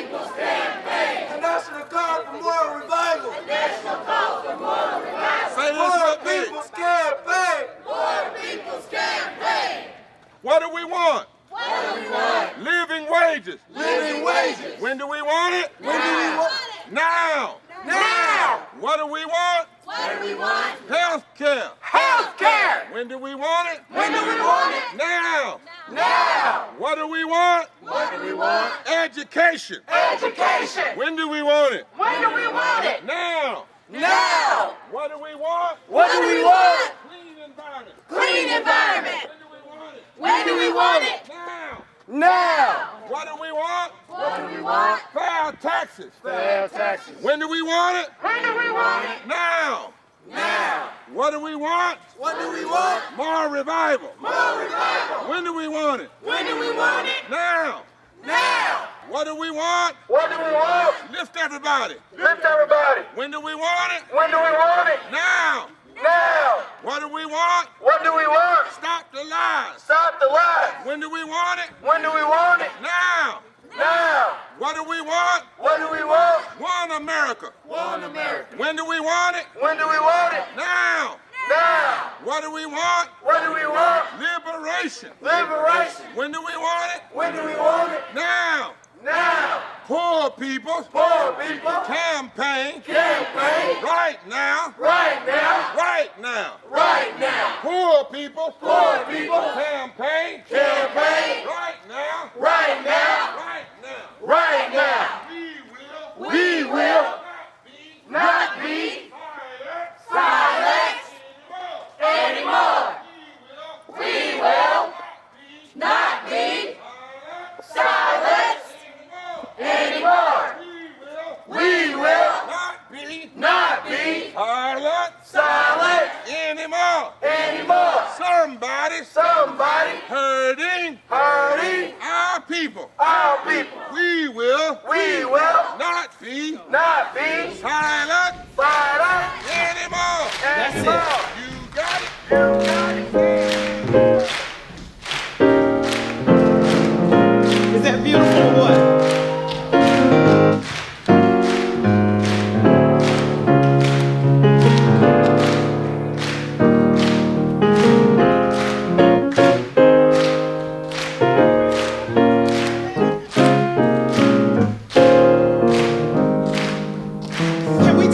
A national call for moral revival. Say this More with me. people's campaign. What do we want? Living wages. Living wages. When do we want it? When do we want? Now. Now. What do we want? Health care. Health care. When do we want it? When do we want it? Now. Now. What do we want? What do we want? Education. Education. When do we want it? When do we want it? Now. Now. What do we want? What do we want? Clean environment. Clean environment. When do we want it? When do we want it? Now. Now. What do we want? What do we want? Fair taxes. Fair taxes. When do we want it? When do we want it? Now. Now. What do we want? What do we want? More revival. More revival. When do we want it? When do we want it? Now. Now. What do we want? What do we want? Lift everybody. Lift everybody. When do we want it? When do we want it? Now. Now. What do we want? What do we want? Stop the lies. Stop the lies. When do we want it? When do we want it? Now. Now. What do we want? What do we want? One America. One America. When do we want it? When do we want it? Now. Now. What do we want? What do we want? Liberation. Liberation. When do we want it? When do we want it? Now. Now. Poor people. Poor people. Campaign. Campaign. Right now. Right now. Right now. Right now. Poor people. Poor people. Campaign. Campaign. Right now. Right now. Right now. Right now. We will Not be silent silenced anymore. We will not be silenced anymore. We will not be silent silent anymore. anymore. Somebody Hurting hurting our people. our people. We will We will not be not be silent silent anymore. anymore. You got it. You got it. Is that beautiful or what? Can we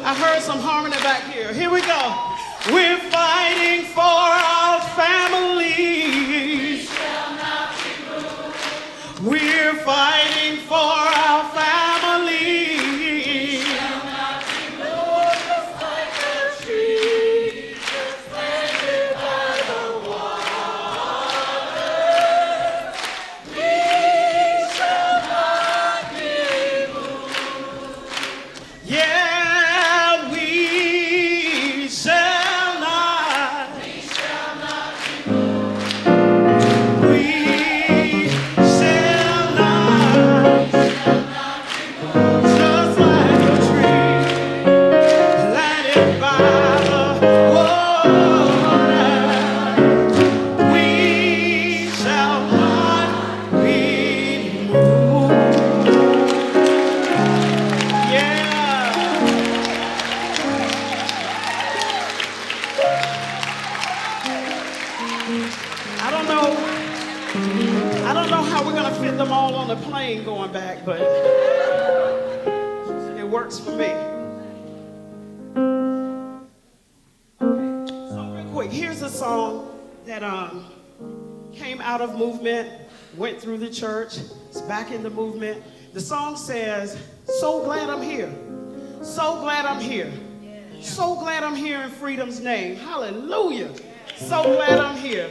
I heard some harmony back here. Here we go. We're fighting for our families. We're fighting for our families. Just like a tree, just planted by the water. We shall not be moved. Yeah, we shall not. We shall not be moved. We shall not. Just like a tree planted by the water, we shall not be moved. Yeah. I don't know how we're gonna fit them all on the plane going back, but it works for me. So real quick, here's a song that came out of movement, went through the church, it's back in the movement. The song says, "So glad I'm here. So glad I'm here. So glad I'm here in freedom's name." Hallelujah. So glad I'm here.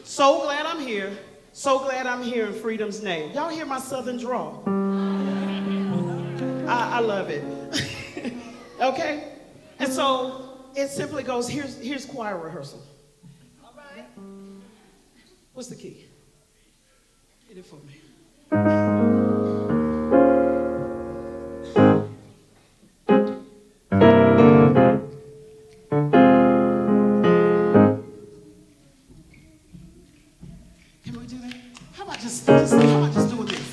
So glad I'm here. So glad I'm here in freedom's name. Y'all hear my southern drawl? I love it. Okay? And so it simply goes, here's choir rehearsal. All right. What's the key? Hit it for me. Can we do that? How about just doing this?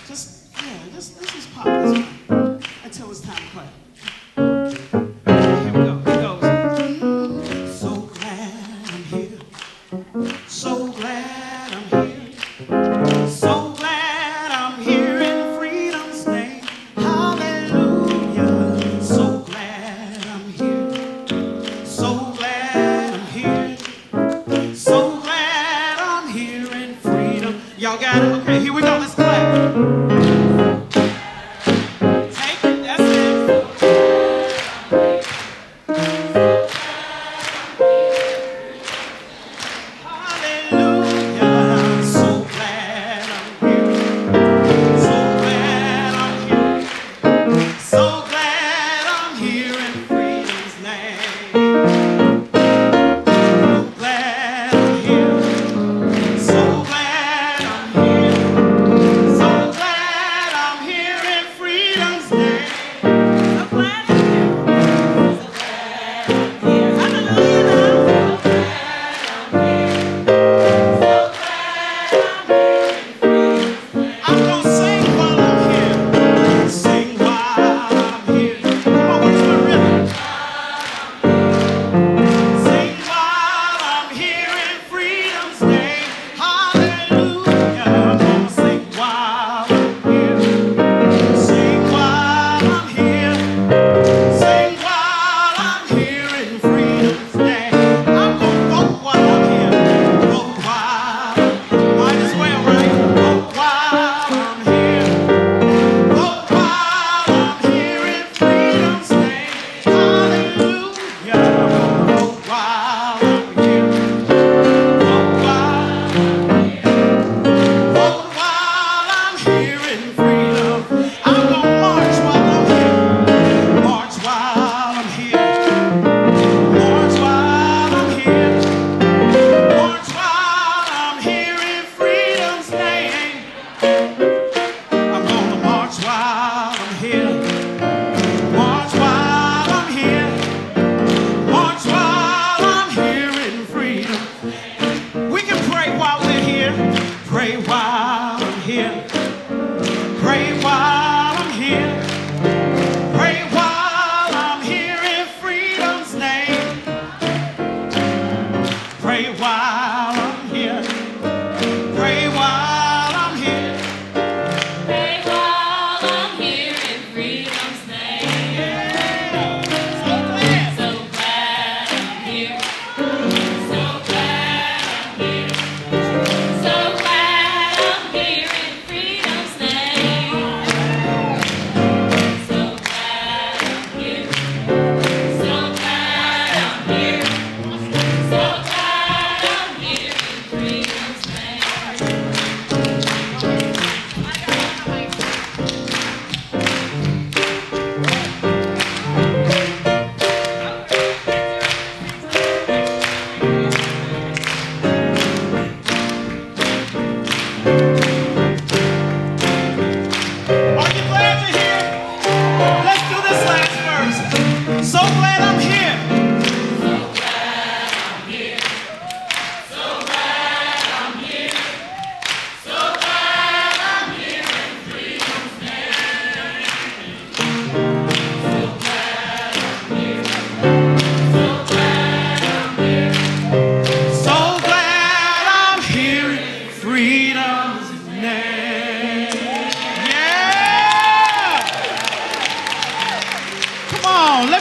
Let's just pop this one until it's time to clap. Here we go. It goes. So glad I'm here. So glad I'm here.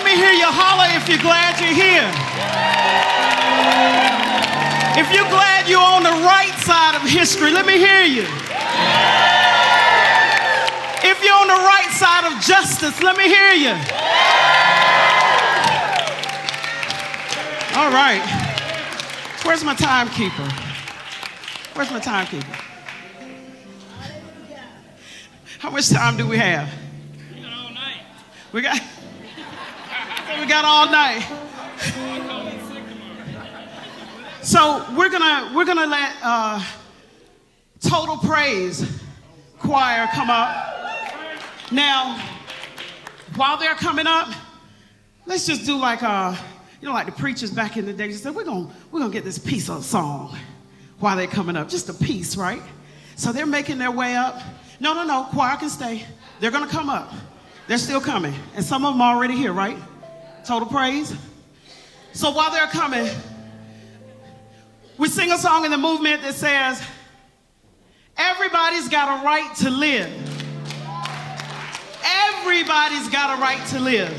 me hear you holler if you're glad you're here. If you're glad you're on the right side of history, let me hear you. If you're on the right side of justice, let me hear you. All right. Where's my timekeeper? Where's my timekeeper? How much time do we have? We got all night. We got all night. So we're gonna let Total Praise Choir come up. Now, while they're coming up, let's just do like like the preachers back in the day just said, we're gonna get this piece of song while they're coming up. Just a piece, right? So they're making their way up. No, choir can stay. They're gonna come up. They're still coming. And some of them are already here, right? Total Praise. So while they're coming, we sing a song in the movement that says, everybody's got a right to live. Everybody's got a right to live.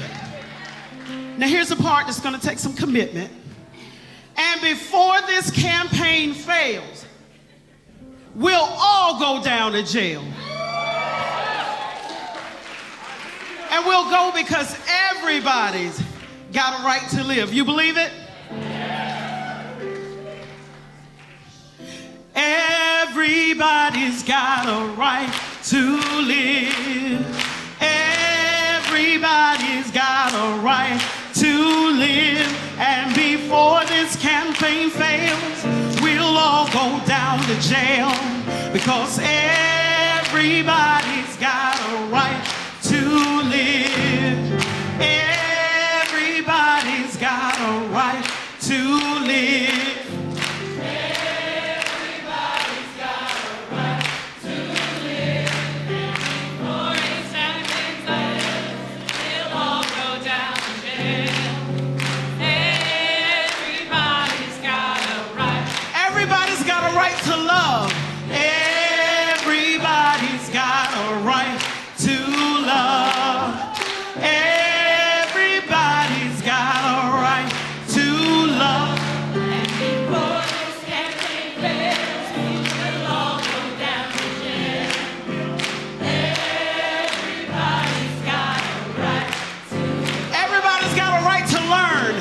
Now here's the part that's gonna take some commitment. And before this campaign fails, we'll all go down to jail. And we'll go because everybody's got a right to live. You believe it? Everybody's got a right to live. Everybody's got a right to live. And before this campaign fails, we'll all go down to jail. Because everybody's got a right to live. Everybody's got a right to live. Everybody's got a right to live. Before it's campaign fails, we'll all go down to jail. Everybody's got a right. Everybody's got a right to love. Everybody's got a right to love. Everybody's got a right to love. And before this campaign fails, we'll all go down to jail. Everybody's got a right to. Everybody's got a right to learn.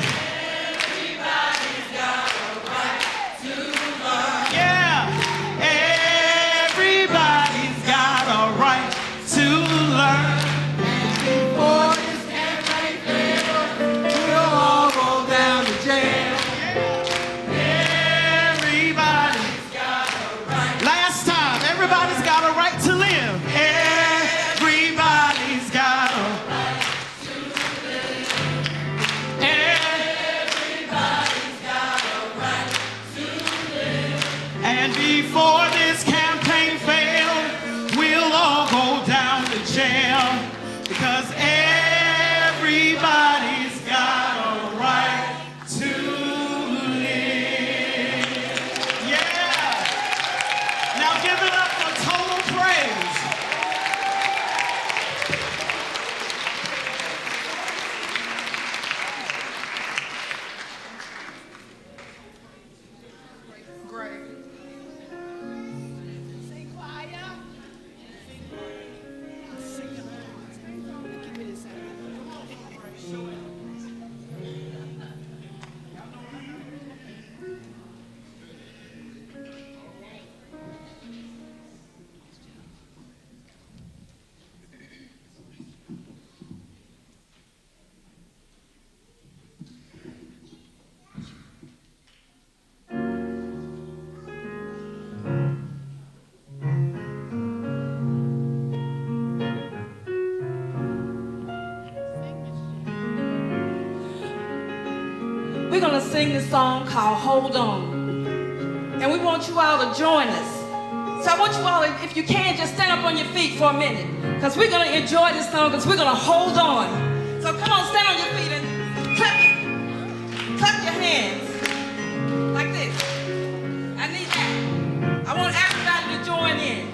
Everybody's got a right to learn. Yeah. Everybody's got a right to learn. Before this campaign fails, we'll all go down to jail. Everybody's Got a right. last time. Everybody's got a right to live. Everybody's got a right to live. Everybody's got a right to live. And before this campaign fails, we'll all go down to jail. Because everybody's got a right to live. Yeah. Now give it up for Total Praise. Great. We're going to sing this song called Hold On. And we want you all to join us. So I want you all, if you can, just stand up on your feet for a minute. Because we're going to enjoy this song because we're going to hold on. So come on, stand on your feet and clap your hands. Like this. I need that. I want everybody to join in.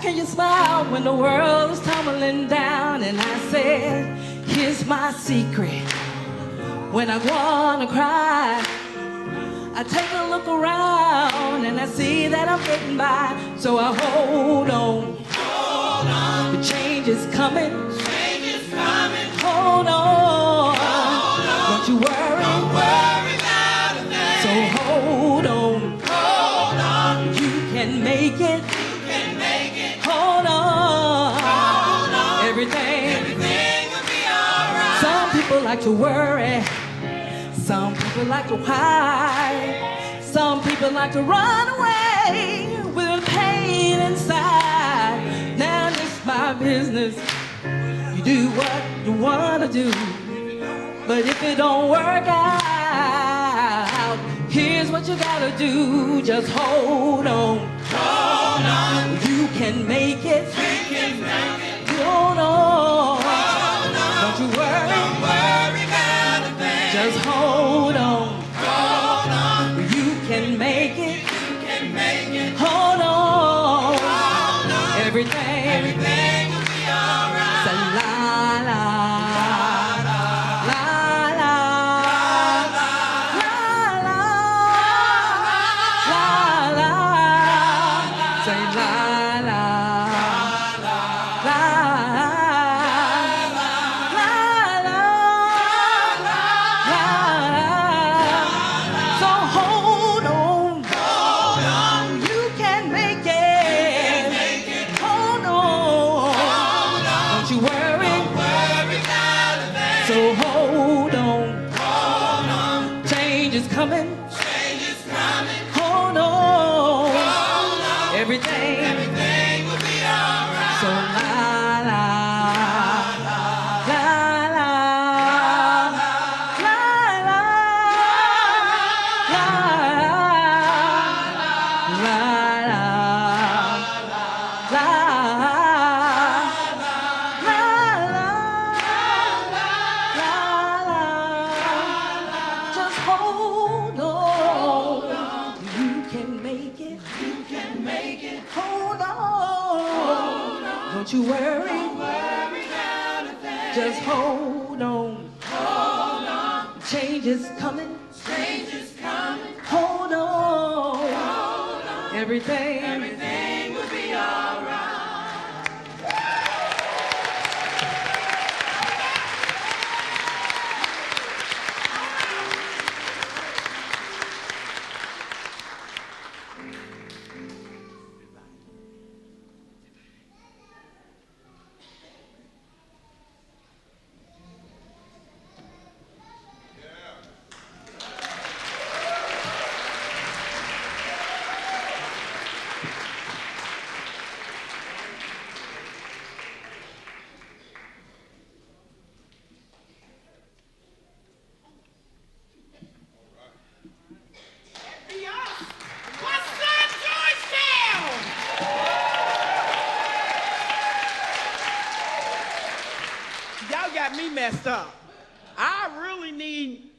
can you smile when the world is tumbling down? And I said, here's my secret. When I wanna cry, I take a look around and I see that I'm getting by. So I hold on. Hold on. The change is coming. Change is coming. Hold on. Hold on. Don't you worry. Don't worry about a thing. So hold on. Hold on. You can make it. You can make it. Hold on. Hold on. Everything will be alright. Some people like to worry. Some people like to hide. Some people like to run away with the pain inside. Now it's my business. You do what you want to do. But if it don't work out, here's what you gotta do. Just hold on. Hold on. You can make it. We can make it. Hold on. Hold on. Don't you worry. Don't worry about a thing. Just hold on. Hold on. You can make it. You can make it. Hold on. Hold on. Everything will be alright. Say la la. La la. La la. La la. Say la la. La la. So hold on. Hold on. You can make it. Hold on. Don't you worry. Don't worry about a thing. So hold on. Hold on. Change is coming. Change is coming. Hold on. Hold on. Everything will be alright. So la la. La la. La la. La la. La la. Just hold on. You can make it. You can make it. Hold on. Don't you worry. Don't worry about a thing. Just hold on. Hold on. Change is coming. Change is coming. Hold on. Hold on. Everything will be alright. What's up, Georgetown? Y'all got me messed up. I really need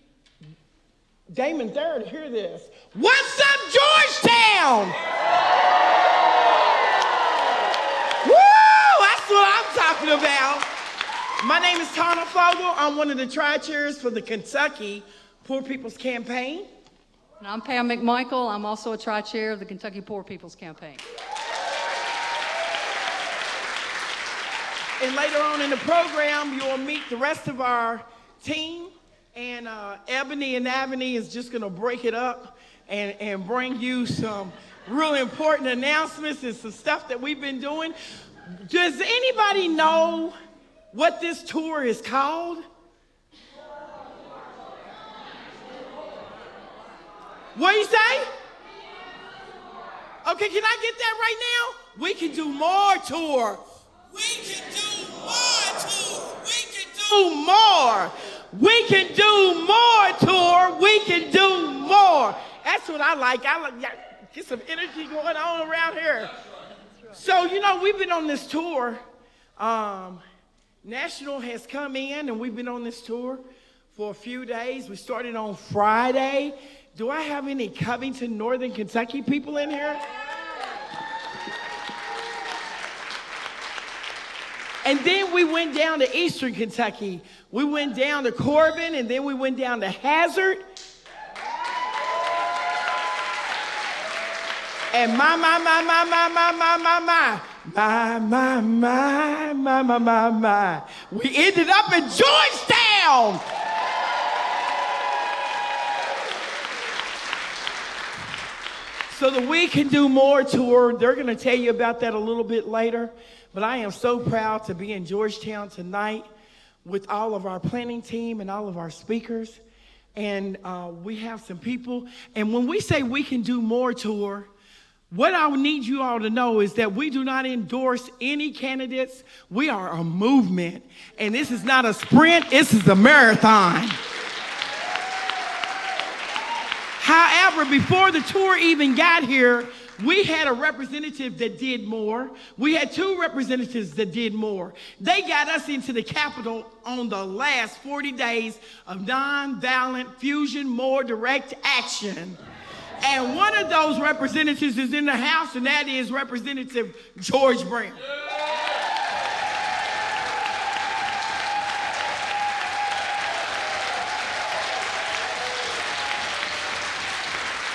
Damon Thayer to hear this. What's up, Georgetown? Woo! That's what I'm talking about. My name is Tana Fogel. I'm one of the tri-chairs for the Kentucky Poor People's Campaign. And I'm Pam McMichael. I'm also a tri-chair of the Kentucky Poor People's Campaign. And later on in the program, you'll meet the rest of our team. And Ebony and Avony is just going to break it up and bring you some really important announcements and some stuff that we've been doing. Does anybody know what this tour is called? What do you say? Okay, can I get that right now? We can do more tour. We can do more tour. We can do more. We can do more tour. We can do more. That's what I like. I like get some energy going on around here. So, you know, we've been on this tour. National has come in, and we've been on this tour for a few days. We started on Friday. Do I have any Covington, Northern Kentucky people in here? And then we went down to Eastern Kentucky. We went down to Corbin, and then we went down to Hazard. And my. We ended up in Georgetown. So the We Can Do More tour, they're going to tell you about that a little bit later. But I am so proud to be in Georgetown tonight with all of our planning team and all of our speakers. And we have some people. And when we say We Can Do More tour, what I need you all to know is that we do not endorse any candidates. We are a movement. And this is not a sprint, this is a marathon. However, before the tour even got here, we had a representative that did more. We had 2 representatives that did more. They got us into the Capitol on the last 40 days of nonviolent fusion, more direct action. And one of those representatives is in the House, and that is Representative George Brown.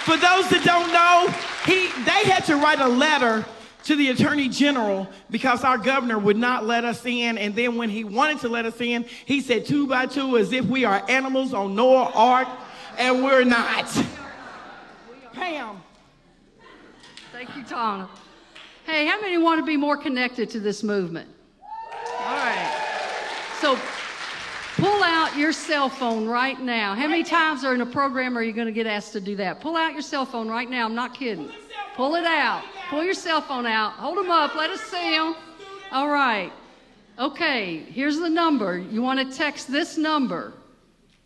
For those that don't know, they had to write a letter to the Attorney General because our governor would not let us in. And then when he wanted to let us in, he said 2 by 2 as if we are animals on Noah's Ark, and we're not. Pam. Thank you, Tana. Hey, how many want to be more connected to this movement? All right. So pull out your cell phone right now. How many times in a program are you going to get asked to do that? Pull out your cell phone right now. I'm not kidding. Pull it out. Pull your cell phone out. Hold them up. Let us see them. All right. Okay, here's the number. You want to text this number.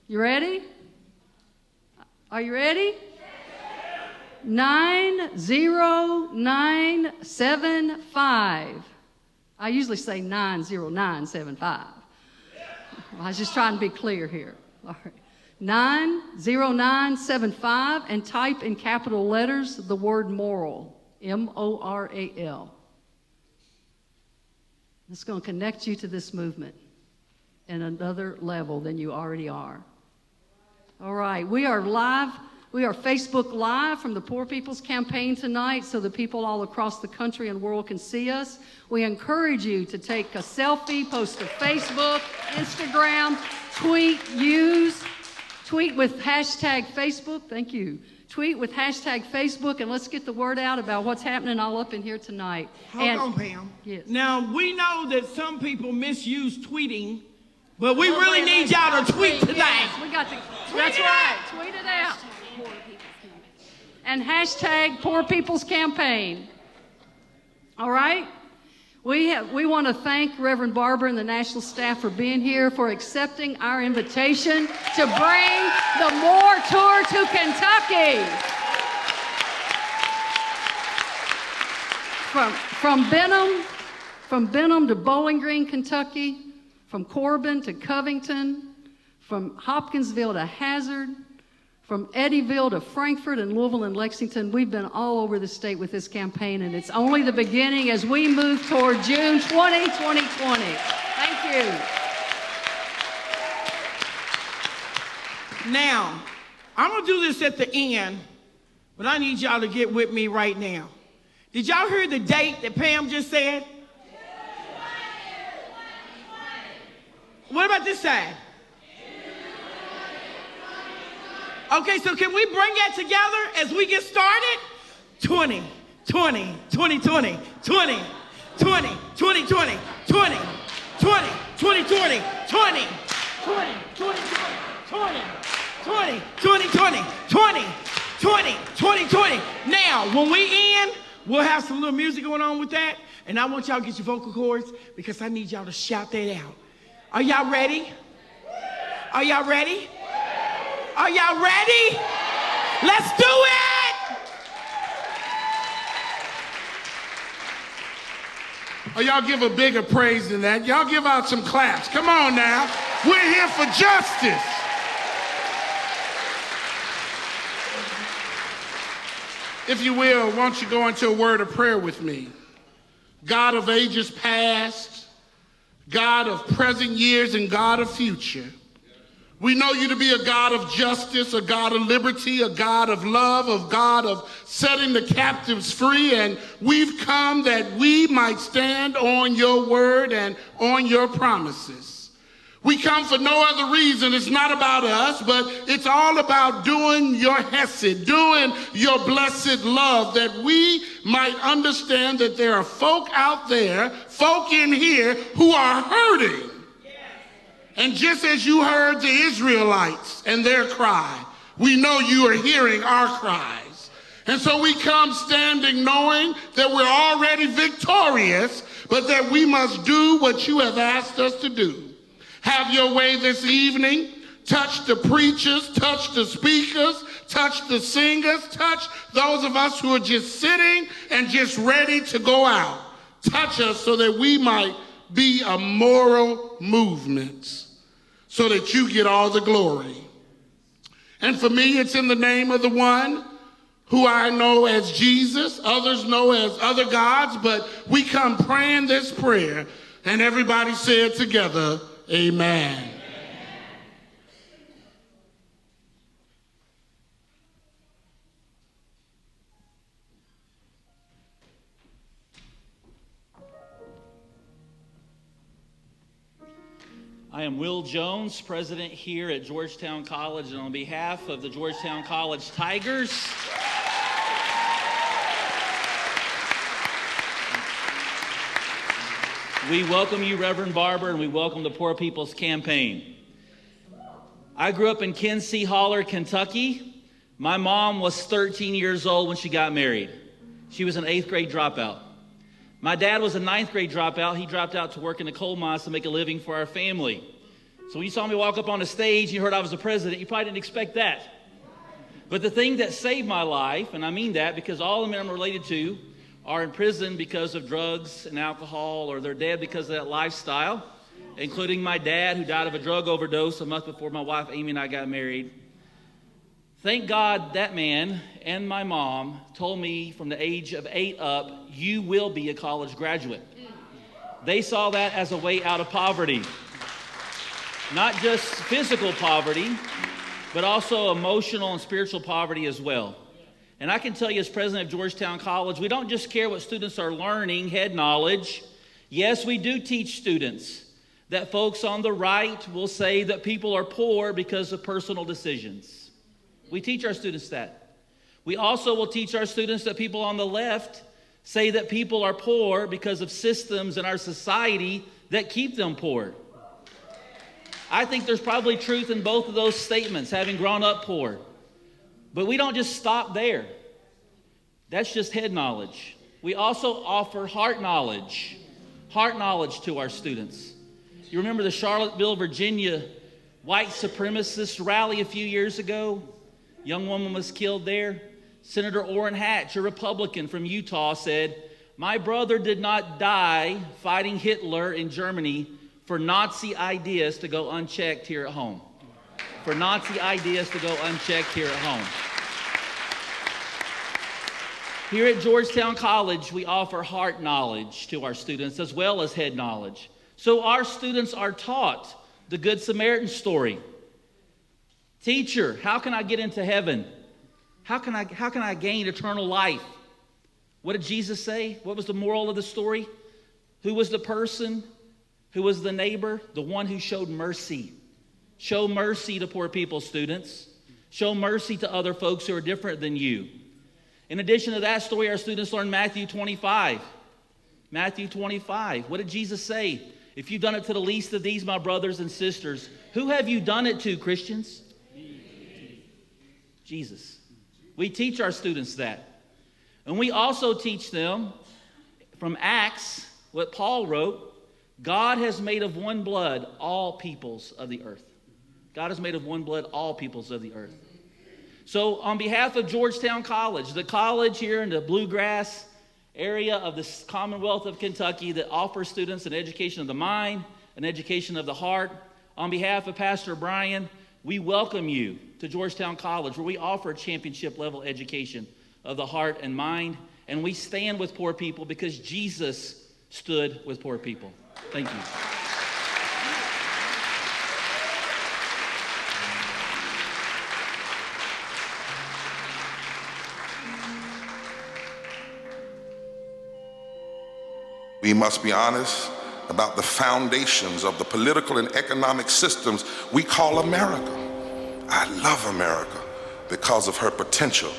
You ready? Are you ready? 90975. I usually say 90975. I was just trying to be clear here. All right. 90975, and type in capital letters the word moral, M-O-R-A-L. It's going to connect you to this movement in another level than you already are. All right, we are live. We are Facebook Live from the Poor People's Campaign tonight so the people all across the country and world can see us. We encourage you to take a selfie, post to Facebook, Instagram, tweet with hashtag Facebook. Thank you. Tweet with hashtag Facebook, and let's get the word out about what's happening all up in here tonight. Hold on, Pam. Yes. Now, we know that some people misuse tweeting, but we really need y'all to tweet tonight. Yes, we got to. That's right. Tweet it out. And hashtag Poor People's Campaign. All right? We want to thank Reverend Barber and the national staff for being here, for accepting our invitation to bring the M.O.R.E tour to Kentucky. From Benham to Bowling Green, Kentucky, from Corbin to Covington, from Hopkinsville to Hazard, from Eddyville to Frankfort and Louisville and Lexington. We've been all over the state with this campaign, and it's only the beginning as we move toward June 20, 2020. Thank you. Now, I'm going to do this at the end, but I need y'all to get with me right now. Did y'all hear the date that Pam just said? What about this side? Okay, so can we bring that together as we get started? 20, 20, 20, 20, 20, 20, 20, 20, 20, 20, 20, 20, 20, 20, 20, 20, 20, 20, 20, 20, 20. Now, when we end, we'll have some little music going on with that, and I want y'all to get your vocal cords because I need y'all to shout that out. Are y'all ready? Are y'all ready? Are y'all ready? Let's do it! Oh, y'all give a bigger praise than that. Y'all give out some claps. Come on now. We're here for justice. If you will, why don't you go into a word of prayer with me? God of ages past, God of present years and God of future. We know you to be a God of justice, a God of liberty, a God of love, a God of setting the captives free. And we've come that we might stand on your word and on your promises. We come for no other reason. It's not about us, but it's all about doing your hesed, doing your blessed love, that we might understand that there are folk out there, folk in here who are hurting. And just as you heard the Israelites and their cry, we know you are hearing our cries. And so we come standing knowing that we're already victorious, but that we must do what you have asked us to do. Have your way this evening. Touch the preachers, touch the speakers, touch the singers, touch those of us who are just sitting and just ready to go out. Touch us so that we might be a moral movement, so that you get all the glory. And for me, it's in the name of the one who I know as Jesus, others know as other gods, but we come praying this prayer, and everybody say it together, amen. I am Will Jones, president here at Georgetown College, and on behalf of the Georgetown College Tigers, we welcome you, Reverend Barber, and we welcome the Poor People's Campaign. I grew up in Kinsey Holler, Kentucky. My mom was 13 years old when she got married. She was an 8th grade dropout. My dad was a 9th grade dropout. He dropped out to work in the coal mines to make a living for our family. So when you saw me walk up on the stage, you heard I was the president, you probably didn't expect that. But the thing that saved my life, and I mean that because all the men I'm related to are in prison because of drugs and alcohol, or they're dead because of that lifestyle, including my dad, who died of a drug overdose a month before my wife Amy and I got married. Thank God that man and my mom told me from the age of 8 up, you will be a college graduate. They saw that as a way out of poverty. Not just physical poverty, but also emotional and spiritual poverty as well. And I can tell you as president of Georgetown College, we don't just care what students are learning, head knowledge. Yes, we do teach students that folks on the right will say that people are poor because of personal decisions. We teach our students that. We also will teach our students that people on the left say that people are poor because of systems in our society that keep them poor. I think there's probably truth in both of those statements, having grown up poor. But we don't just stop there. That's just head knowledge. We also offer heart knowledge to our students. You remember the Charlottesville, Virginia white supremacist rally a few years ago? Young woman was killed there. Senator Orrin Hatch, a Republican from Utah, said, "My brother did not die fighting Hitler in Germany for Nazi ideas to go unchecked here at home." For Nazi ideas to go unchecked here at home. Here at Georgetown College, we offer heart knowledge to our students as well as head knowledge. So our students are taught the Good Samaritan story. Teacher, how can I get into heaven? How can I gain eternal life? What did Jesus say? What was the moral of the story? Who was the person? Who was the neighbor? The one who showed mercy. Show mercy to poor people, students. Show mercy to other folks who are different than you. In addition to that story, our students learn Matthew 25. Matthew 25. What did Jesus say? If you've done it to the least of these, my brothers and sisters, who have you done it to, Christians? Jesus. We teach our students that. And we also teach them from Acts, what Paul wrote, God has made of one blood all peoples of the earth. God has made of one blood all peoples of the earth. So on behalf of Georgetown College, the college here in the Bluegrass area of the Commonwealth of Kentucky that offers students an education of the mind, an education of the heart, on behalf of Pastor Brian, we welcome you to Georgetown College, where we offer a championship level education of the heart and mind, and we stand with poor people because Jesus stood with poor people. Thank you. We must be honest about the foundations of the political and economic systems we call America. I love America because of her potential,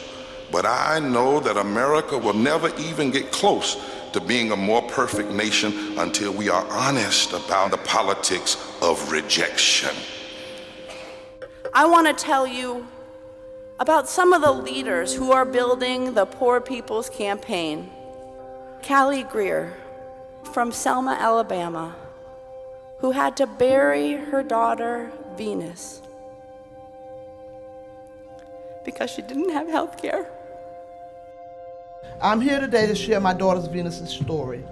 but I know that America will never even get close to being a more perfect nation until we are honest about the politics of rejection. I want to tell you about some of the leaders who are building the Poor People's Campaign. Callie Greer from Selma, Alabama, who had to bury her daughter, Venus, because she didn't have health care. I'm here today to share my daughter Venus's story.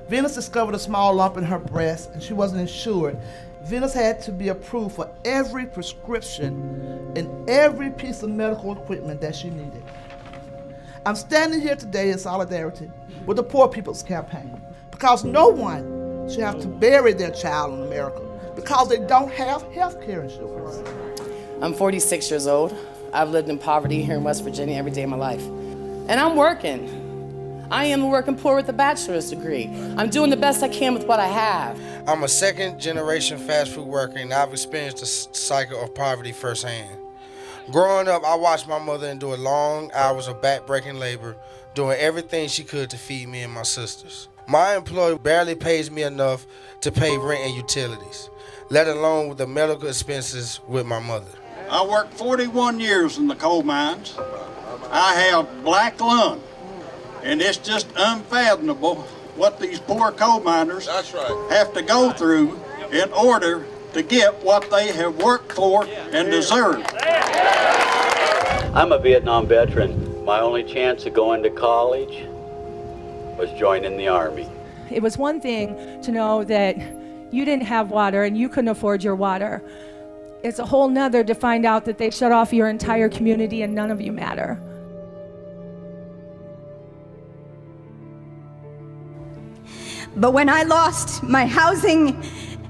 Venus discovered a small lump in her breast and she wasn't insured. Venus had to be approved for every prescription and every piece of medical equipment that she needed. I'm standing here today in solidarity with the Poor People's Campaign because no one should have to bury their child in America because they don't have health care insurance. I'm 46 years old. I've lived in poverty here in West Virginia every day of my life. And I'm working. I am working poor with a bachelor's degree. I'm doing the best I can with what I have. I'm a second-generation fast food worker, and I've experienced the cycle of poverty firsthand. Growing up, I watched my mother endure long hours of back-breaking labor, doing everything she could to feed me and my sisters. My employer barely pays me enough to pay rent and utilities, let alone with the medical expenses with my mother. I worked 41 years in the coal mines. I have black lung, and it's just unfathomable what these poor coal miners have to go through in order to get what they have worked for and deserve. I'm a Vietnam veteran. My only chance of going to college was joining the Army. It was one thing to know that you didn't have water and you couldn't afford your water. It's a whole nother to find out that they shut off your entire community and none of you matter. But when I lost my housing,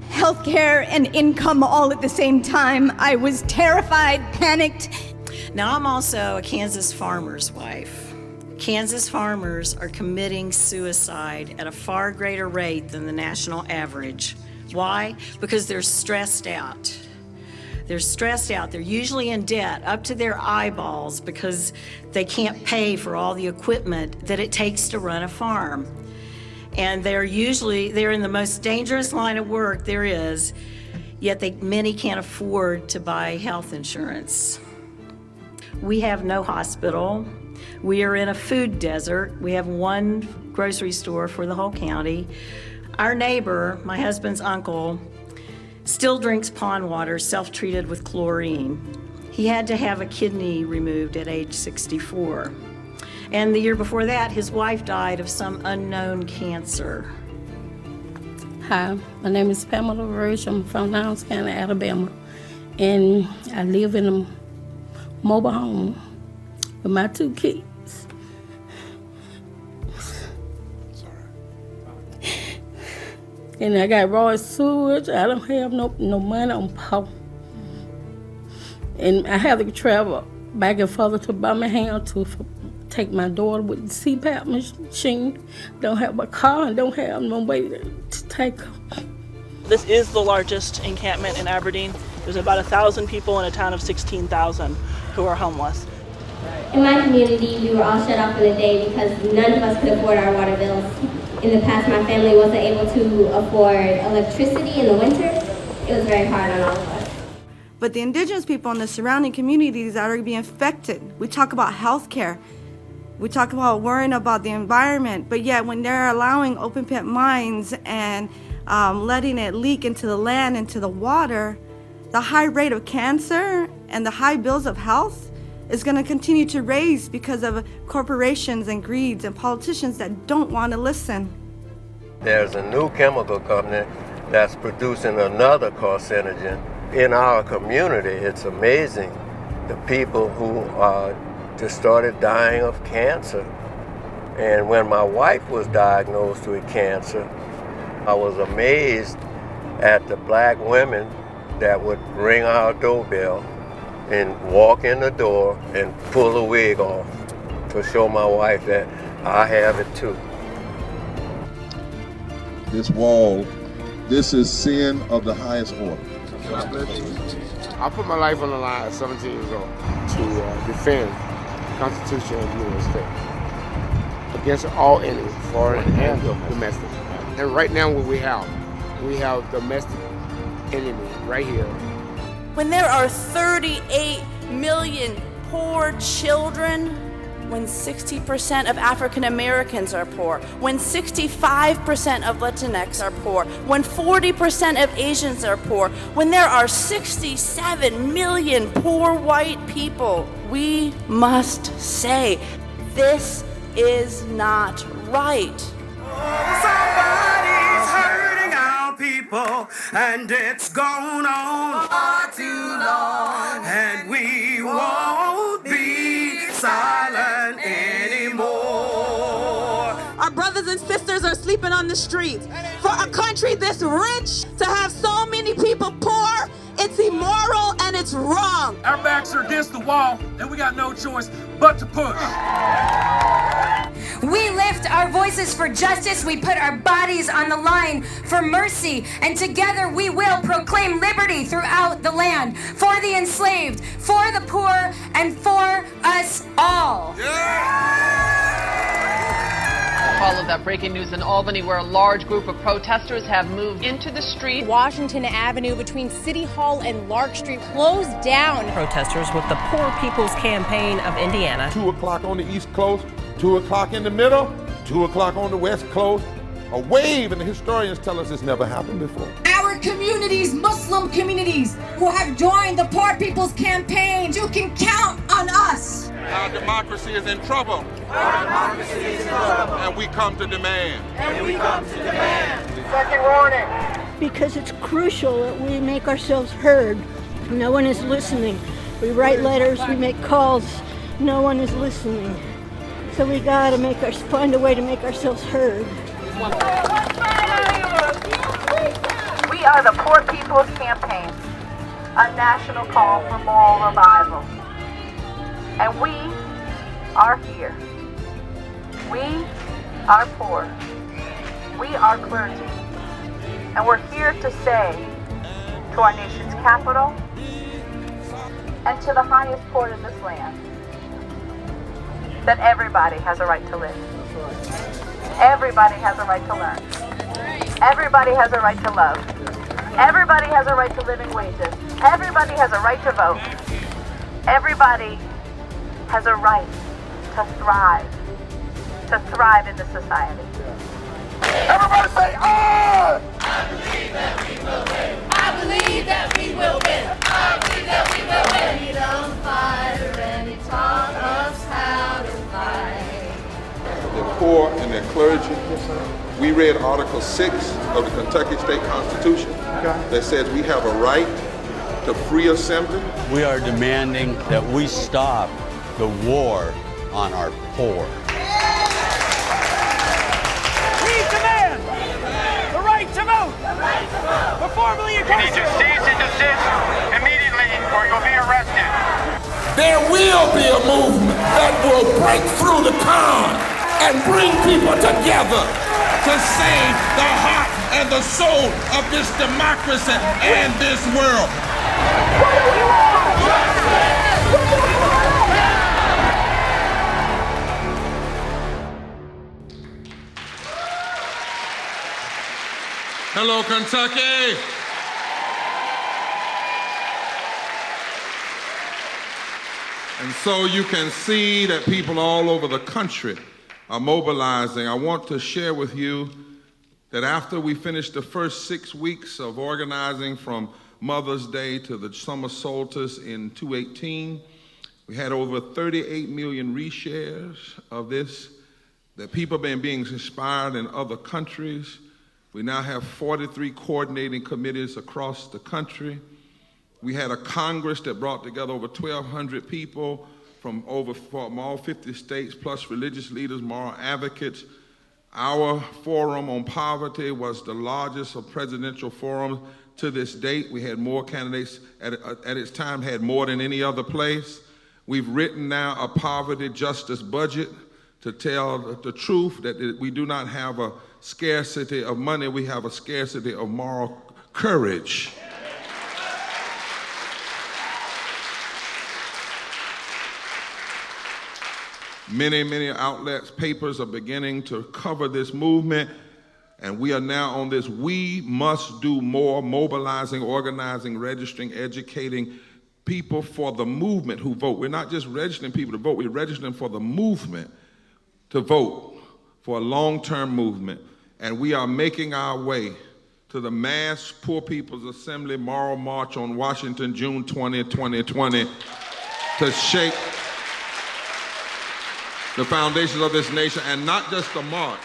healthcare, and income all at the same time, I was terrified, panicked. Now, I'm also a Kansas farmer's wife. Kansas farmers are committing suicide at a far greater rate than the national average. Why? Because they're stressed out. They're stressed out. They're usually in debt up to their eyeballs because they can't pay for all the equipment that it takes to run a farm. And they're in the most dangerous line of work there is, yet many can't afford to buy health insurance. We have no hospital. We are in a food desert. We have one grocery store for the whole county. Our neighbor, my husband's uncle, still drinks pond water self-treated with chlorine. He had to have a kidney removed at age 64. And the year before that, his wife died of some unknown cancer. Hi, my name is Pamela Roach. I'm from Lowndes County, Alabama. And I live in a mobile home with my 2 kids. And I got raw sewage. I don't have no money on power. And I have to travel back and forth to Birmingham to take my daughter with the CPAP machine. Don't have a car and don't have no way to take her. This is the largest encampment in Aberdeen. There's about 1,000 people in a town of 16,000 who are homeless. In my community, we were all shut off for the day because none of us could afford our water bills. In the past, my family wasn't able to afford electricity in the winter. It was very hard on all of us. But the indigenous people in the surrounding communities that are being affected, we talk about health care. We talk about worrying about the environment, but yet when they're allowing open pit mines and letting it leak into the land, into the water, the high rate of cancer and the high bills of health is going to continue to raise because of corporations and greeds and politicians that don't want to listen. There's a new chemical company that's producing another carcinogen. In our community, it's amazing the people who just started dying of cancer. And when my wife was diagnosed with cancer, I was amazed at the black women that would ring our doorbell and walk in the door and pull a wig off to show my wife that I have it too. this wall. This is sin of the highest order. I put my life on the line at 17 years old to defend the Constitution of the United States against all enemies, foreign and domestic. And right now what we have domestic enemy right here. When there are 38 million poor children, when 60% of African Americans are poor, when 65% of Latinx are poor, when 40% of Asians are poor, when there are 67 million poor white people, we must say, this is not right. Somebody's hurting our people, and it's gone on far too long, and we won't be silent anymore. Our brothers and sisters are sleeping on the streets. For a country this rich to have so many people poor, it's immoral and it's wrong. Our backs are against the wall, and we got no choice but to push. We lift our voices for justice. We put our bodies on the line for mercy. And together we will proclaim liberty throughout the land for the enslaved, for the poor, and for us all. Followed that breaking news in Albany, where a large group of protesters have moved into the street. Washington Avenue between City Hall and Lark Street closed down. Protesters with the Poor People's Campaign of Indiana. 2 o'clock on the East Coast, 2 o'clock in the middle, 2 o'clock on the West Coast. A wave, and the historians tell us it's never happened before. Our communities, Muslim communities, who have joined the Poor People's Campaign, you can count on us. Our democracy is in trouble. Our democracy is in trouble. And we come to demand. Second warning. Because it's crucial that we make ourselves heard. No one is listening. We write letters, we make calls. No one is listening. So we gotta find a way to make ourselves heard. We are the Poor People's Campaign, a national call for moral revival. And we are here. We are poor. We are clergy. And we're here to say to our nation's capital and to the highest court of this land that everybody has a right to live. Everybody has a right to learn. Everybody has a right to love. Everybody has a right to living wages. Everybody has a right to vote. Everybody has a right to thrive in this society. Everybody say, "I!" I believe that we will win. I believe that we will win. I believe that we will win. Freedom fighter, and he taught us how to fight. The poor and their clergy. We read Article 6 of the Kentucky State Constitution that says we have a right to free assembly. We are demanding that we stop the war on our poor. We demand the right to vote. We're formally incarcerated. You need to cease and desist immediately or you'll be arrested. There will be a movement that will break through the con and bring people together to save the heart and the soul of this democracy and this world. Hello, Kentucky. And so you can see that people all over the country are mobilizing. I want to share with you that after we finished the first 6 weeks of organizing from Mother's Day to the summer solstice in 2018, we had over 38 million reshares of this, that people have been being inspired in other countries. We now have 43 coordinating committees across the country. We had a Congress that brought together over 1,200 people from all 50 states, plus religious leaders, moral advocates. Our forum on poverty was the largest of presidential forums to this date. We had more candidates at its time, had more than any other place. We've written now a poverty justice budget to tell the truth that we do not have a scarcity of money, we have a scarcity of moral courage. Many outlets, papers are beginning to cover this movement, and we are now on this We Must Do More, mobilizing, organizing, registering, educating people for the movement who vote. We're not just registering people to vote, we're registering for the movement to vote, for a long-term movement. And we are making our way to the Mass Poor People's Assembly Moral March on Washington, June 20, 2020, to shape the foundations of this nation, and not just a march,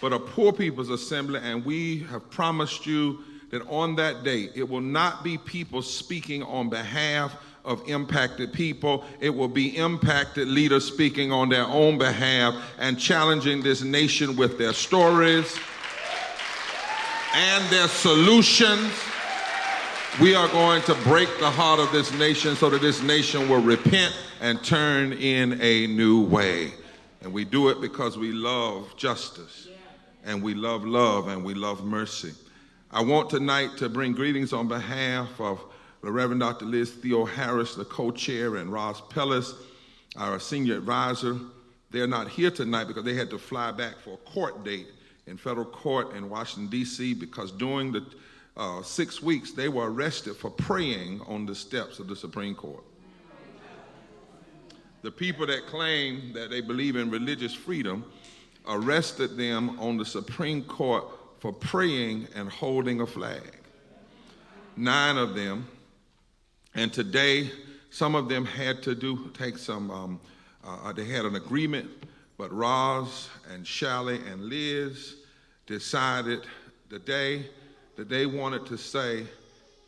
but a Poor People's Assembly. And we have promised you that on that day, it will not be people speaking on behalf of impacted people. It will be impacted leaders speaking on their own behalf and challenging this nation with their stories and their solutions. We are going to break the heart of this nation so that this nation will repent and turn in a new way. And we do it because we love justice, and we love love, and we love mercy. I want tonight to bring greetings on behalf of the Reverend Dr. Liz Theo Harris, the co-chair, and Roz Pellis, our senior advisor. They're not here tonight because they had to fly back for a court date in federal court in Washington, D.C., because during the 6 weeks, they were arrested for praying on the steps of the Supreme Court. The people that claim that they believe in religious freedom arrested them on the Supreme Court for praying and holding a flag. 9 of them, and today some of them had to take some, they had an agreement, but Roz and Shelley and Liz decided today that they wanted to say,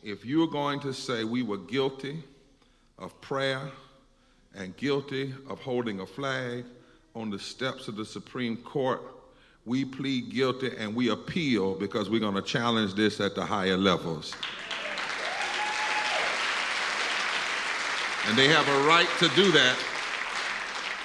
if you're going to say we were guilty of prayer and guilty of holding a flag on the steps of the Supreme Court, we plead guilty and we appeal, because we're going to challenge this at the higher levels. And they have a right to do that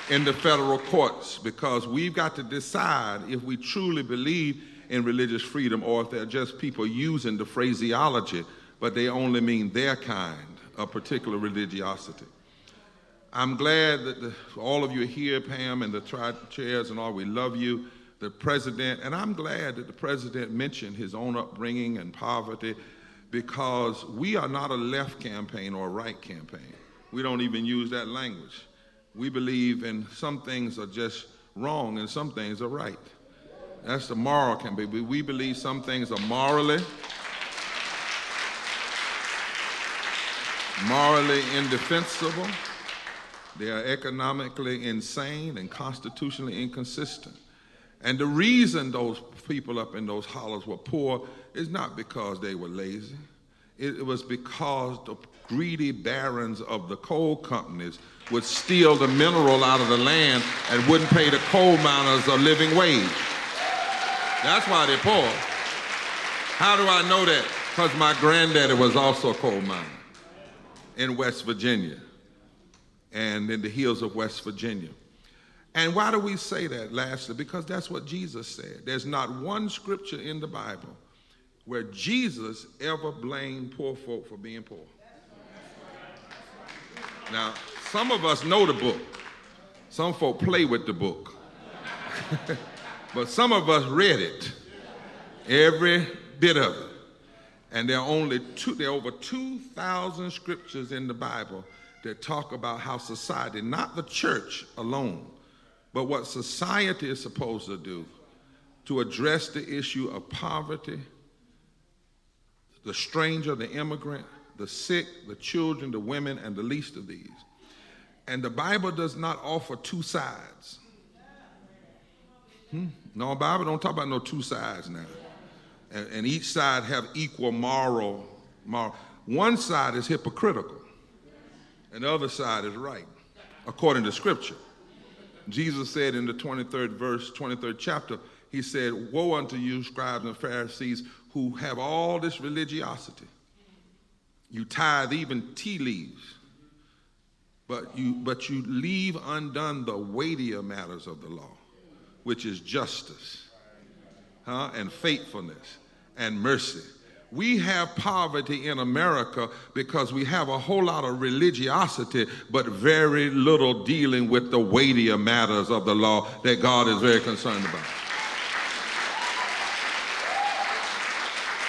in the federal courts, because we've got to decide if we truly believe in religious freedom or if they're just people using the phraseology, but they only mean their kind of particular religiosity. I'm glad that all of you are here, Pam and the chairs and all. We love you, the president. And I'm glad that the president mentioned his own upbringing and poverty, because we are not a left campaign or a right campaign. We don't even use that language. We believe in some things are just wrong and some things are right. That's the moral campaign. We believe some things are morally indefensible. They are economically insane and constitutionally inconsistent. And the reason those people up in those hollers were poor is not because they were lazy. It was because the greedy barons of the coal companies would steal the mineral out of the land and wouldn't pay the coal miners a living wage. That's why they're poor. How do I know that? Because my granddaddy was also a coal miner in West Virginia and in the hills of West Virginia. And why do we say that, lastly? Because that's what Jesus said. There's not one scripture in the Bible where Jesus ever blamed poor folk for being poor. Now, some of us know the book. Some folk play with the book. But some of us read it, every bit of it. And there are over 2,000 scriptures in the Bible that talk about how society, not the church alone, but what society is supposed to do to address the issue of poverty, the stranger, the immigrant, the sick, the children, the women, and the least of these. And the Bible does not offer two sides. No, the Bible don't talk about no two sides now. And each side have equal moral. One side is hypocritical, and the other side is right, according to Scripture. Jesus said in the 23rd chapter, he said, "Woe unto you, scribes and Pharisees, who have all this religiosity. You tithe even tea leaves, but you leave undone the weightier matters of the law, which is justice and faithfulness and mercy. We have poverty in America because we have a whole lot of religiosity, but very little dealing with the weightier matters of the law that God is very concerned about.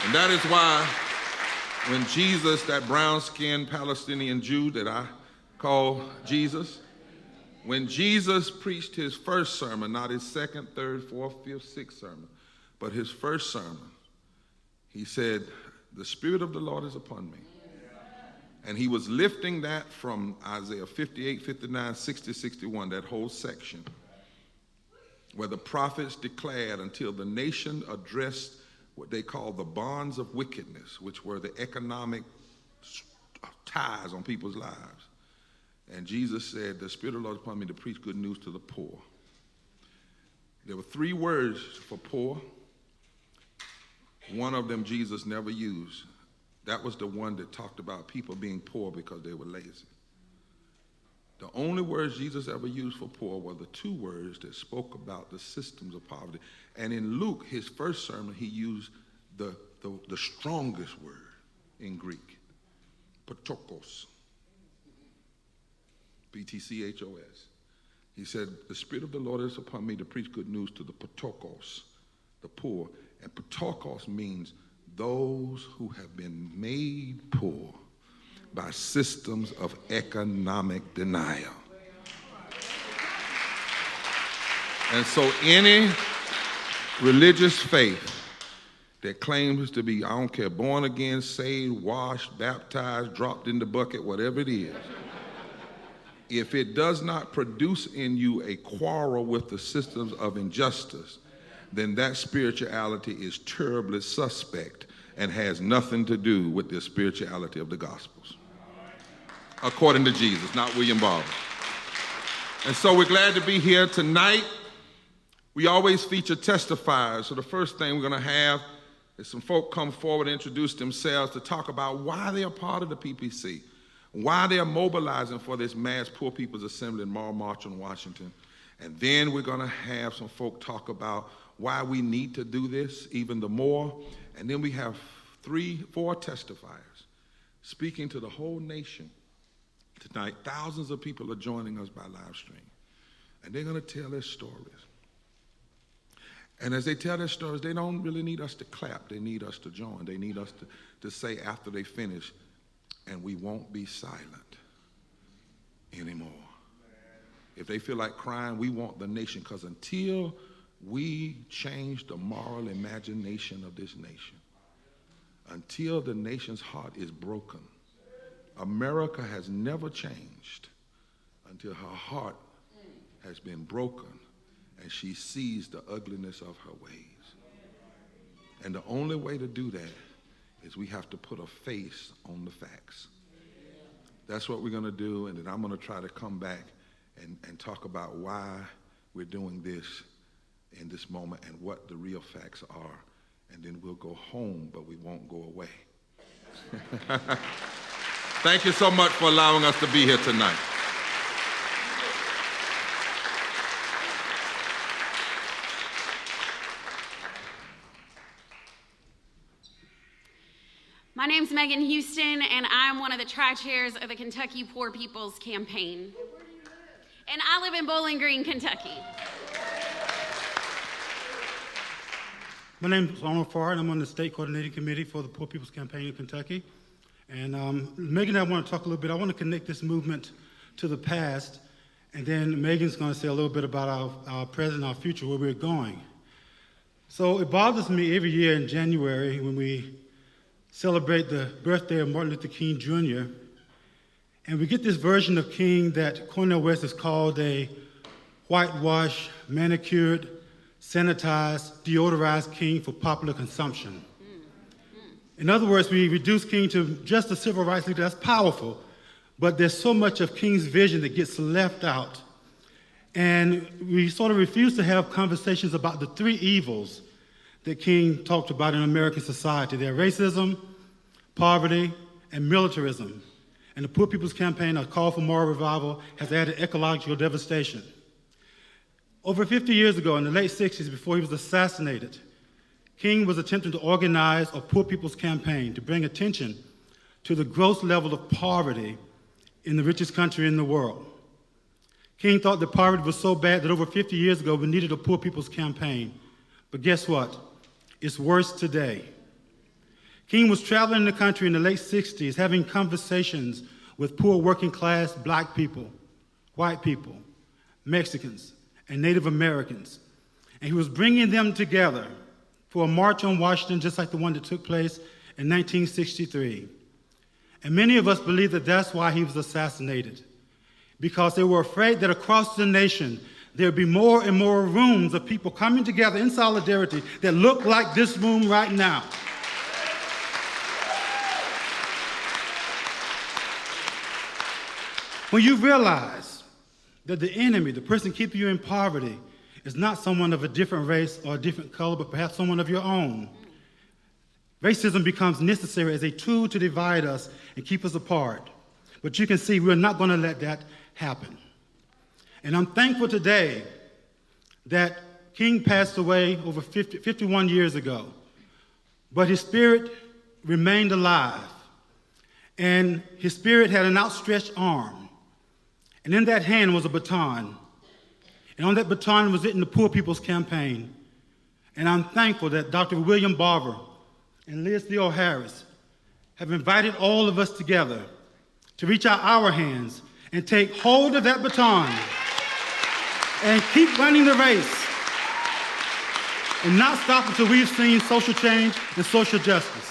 And that is why when Jesus, that brown-skinned Palestinian Jew that I call Jesus, when Jesus preached his first sermon, not his second, third, fourth, fifth, sixth sermon, but his first sermon, he said, "The Spirit of the Lord is upon me." And he was lifting that from Isaiah 58, 59, 60, 61, that whole section, where the prophets declared until the nation addressed what they call the bonds of wickedness, which were the economic ties on people's lives. And Jesus said, "The Spirit of the Lord is upon me to preach good news to the poor." There were 3 words for poor. One of them Jesus never used. That was the one that talked about people being poor because they were lazy. The only words Jesus ever used for poor were the 2 words that spoke about the systems of poverty. And in Luke, his first sermon, he used the strongest word in Greek, patokos, P-T-C-H-O-S. He said, "The Spirit of the Lord is upon me to preach good news to the patokos, the poor." And patokos means those who have been made poor by systems of economic denial. And so any religious faith that claims to be, I don't care, born again, saved, washed, baptized, dropped in the bucket, whatever it is, if it does not produce in you a quarrel with the systems of injustice, then that spirituality is terribly suspect and has nothing to do with the spirituality of the Gospels, according to Jesus, not William Barber. And so we're glad to be here tonight. We always feature testifiers. So the first thing we're going to have is some folk come forward and introduce themselves to talk about why they are part of the PPC, why they are mobilizing for this mass Poor People's Assembly in M.O.R.E March on Washington. And then we're going to have some folk talk about why we need to do this even the more. And then we have 3, 4 testifiers speaking to the whole nation tonight. Thousands of people are joining us by live stream. And they're going to tell their stories. And as they tell their stories, they don't really need us to clap. They need us to join. They need us to say after they finish, "And we won't be silent anymore." If they feel like crying, we want the nation, because until we change the moral imagination of this nation, until the nation's heart is broken, America has never changed until her heart has been broken and she sees the ugliness of her ways. And the only way to do that is we have to put a face on the facts. That's what we're going to do, and then I'm going to try to come back and talk about why we're doing this in this moment and what the real facts are. And then we'll go home, but we won't go away. Thank you so much for allowing us to be here tonight. My name's Megan Houston, and I'm one of the tri-chairs of the Kentucky Poor People's Campaign. And I live in Bowling Green, Kentucky. My name is M.O.R.E, and I'm on the State Coordinating Committee for the Poor People's Campaign in Kentucky. And Megan and I want to talk a little bit. I want to connect this movement to the past, and then Megan's going to say a little bit about our present, our future, where we're going. So it bothers me every year in January when we celebrate the birthday of Martin Luther King Jr., and we get this version of King that Cornel West has called a whitewashed, manicured, sanitized, deodorized King for popular consumption. In other words, we reduce King to just a civil rights leader. That's powerful, but there's so much of King's vision that gets left out. And we sort of refuse to have conversations about the 3 evils that King talked about in American society. They're racism, poverty, and militarism. And the Poor People's Campaign, a call for moral revival, has added ecological devastation. Over 50 years ago, in the late 60s, before he was assassinated, King was attempting to organize a poor people's campaign to bring attention to the gross level of poverty in the richest country in the world. King thought that poverty was so bad that over 50 years ago we needed a poor people's campaign. But guess what? It's worse today. King was traveling the country in the late 60s, having conversations with poor working class black people, white people, Mexicans, and Native Americans. And he was bringing them together for a march on Washington just like the one that took place in 1963. And many of us believe that that's why he was assassinated, because they were afraid that across the nation there would be more and more rooms of people coming together in solidarity that look like this room right now. When you realize that the enemy, the person keeping you in poverty, is not someone of a different race or a different color, but perhaps someone of your own, racism becomes necessary as a tool to divide us and keep us apart. But you can see we're not going to let that happen. And I'm thankful today that King passed away over 51 years ago, but his spirit remained alive, and his spirit had an outstretched arm. And in that hand was a baton. And on that baton was written the Poor People's Campaign. And I'm thankful that Dr. William Barber and Liz Theo Harris have invited all of us together to reach out our hands and take hold of that baton and keep running the race and not stop until we've seen social change and social justice.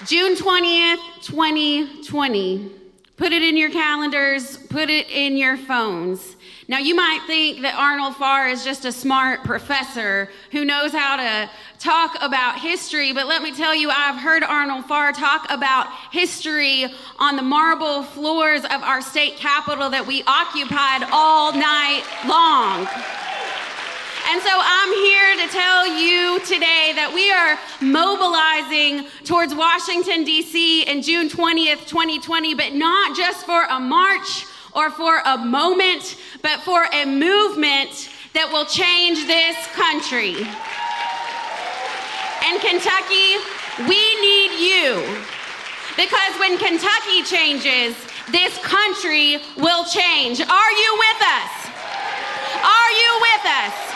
June 20th, 2020. Put it in your calendars, put it in your phones. Now, you might think that Arnold Farr is just a smart professor who knows how to talk about history, but let me tell you, I've heard Arnold Farr talk about history on the marble floors of our state capitol that we occupied all night long. And so I'm here to tell you today that we are mobilizing towards Washington, D.C. in June 20th, 2020, but not just for a march or for a moment, but for a movement that will change this country. And Kentucky, we need you. Because when Kentucky changes, this country will change. Are you with us? Are you with us?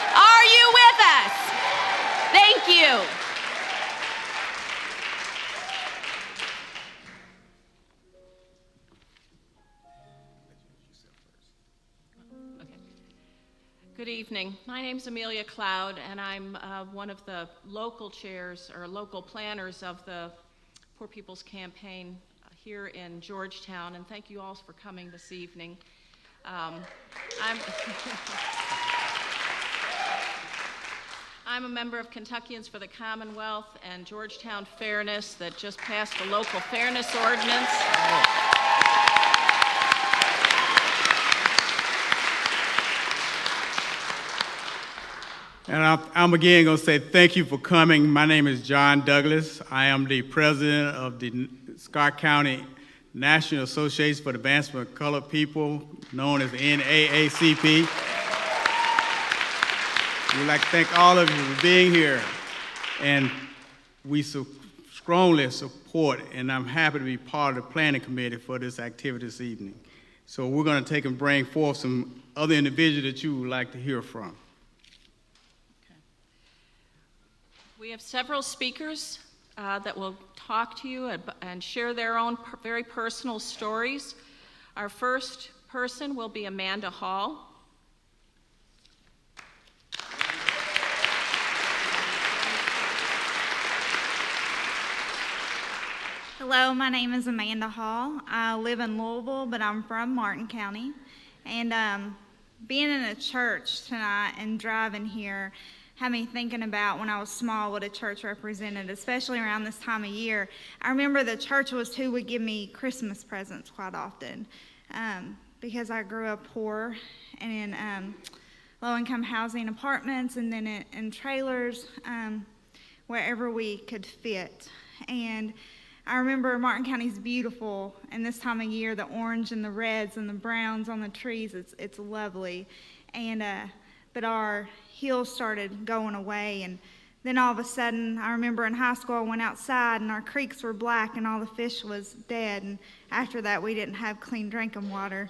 Are you with us? Thank you. Good evening. My name's Amelia Cloud, and I'm one of the local chairs or local planners of the Poor People's Campaign here in Georgetown, and thank you all for coming this evening. I'm a member of Kentuckians for the Commonwealth and Georgetown Fairness that just passed a local fairness ordinance. And I'm again going to say thank you for coming. My name is John Douglas. I am the president of the Scott County National Association for the Advancement of Colored People, known as NAACP. We'd like to thank all of you for being here, and we strongly support, and I'm happy to be part of the planning committee for this activity this evening. So we're going to take and bring forth some other individuals that you would like to hear from. We have several speakers that will talk to you and share their own very personal stories. Our first person will be Amanda Hall. Hello, my name is Amanda Hall. I live in Louisville, but I'm from Martin County. And being in a church tonight and driving here had me thinking about when I was small what a church represented, especially around this time of year. I remember the church was who would give me Christmas presents quite often because I grew up poor and in low-income housing apartments and then in trailers wherever we could fit. And I remember Martin County's beautiful, and this time of year, the orange and the reds and the browns on the trees, it's lovely. And but our hills started going away, and then all of a sudden, I remember in high school, I went outside and our creeks were black and all the fish was dead. And after that, we didn't have clean drinking water.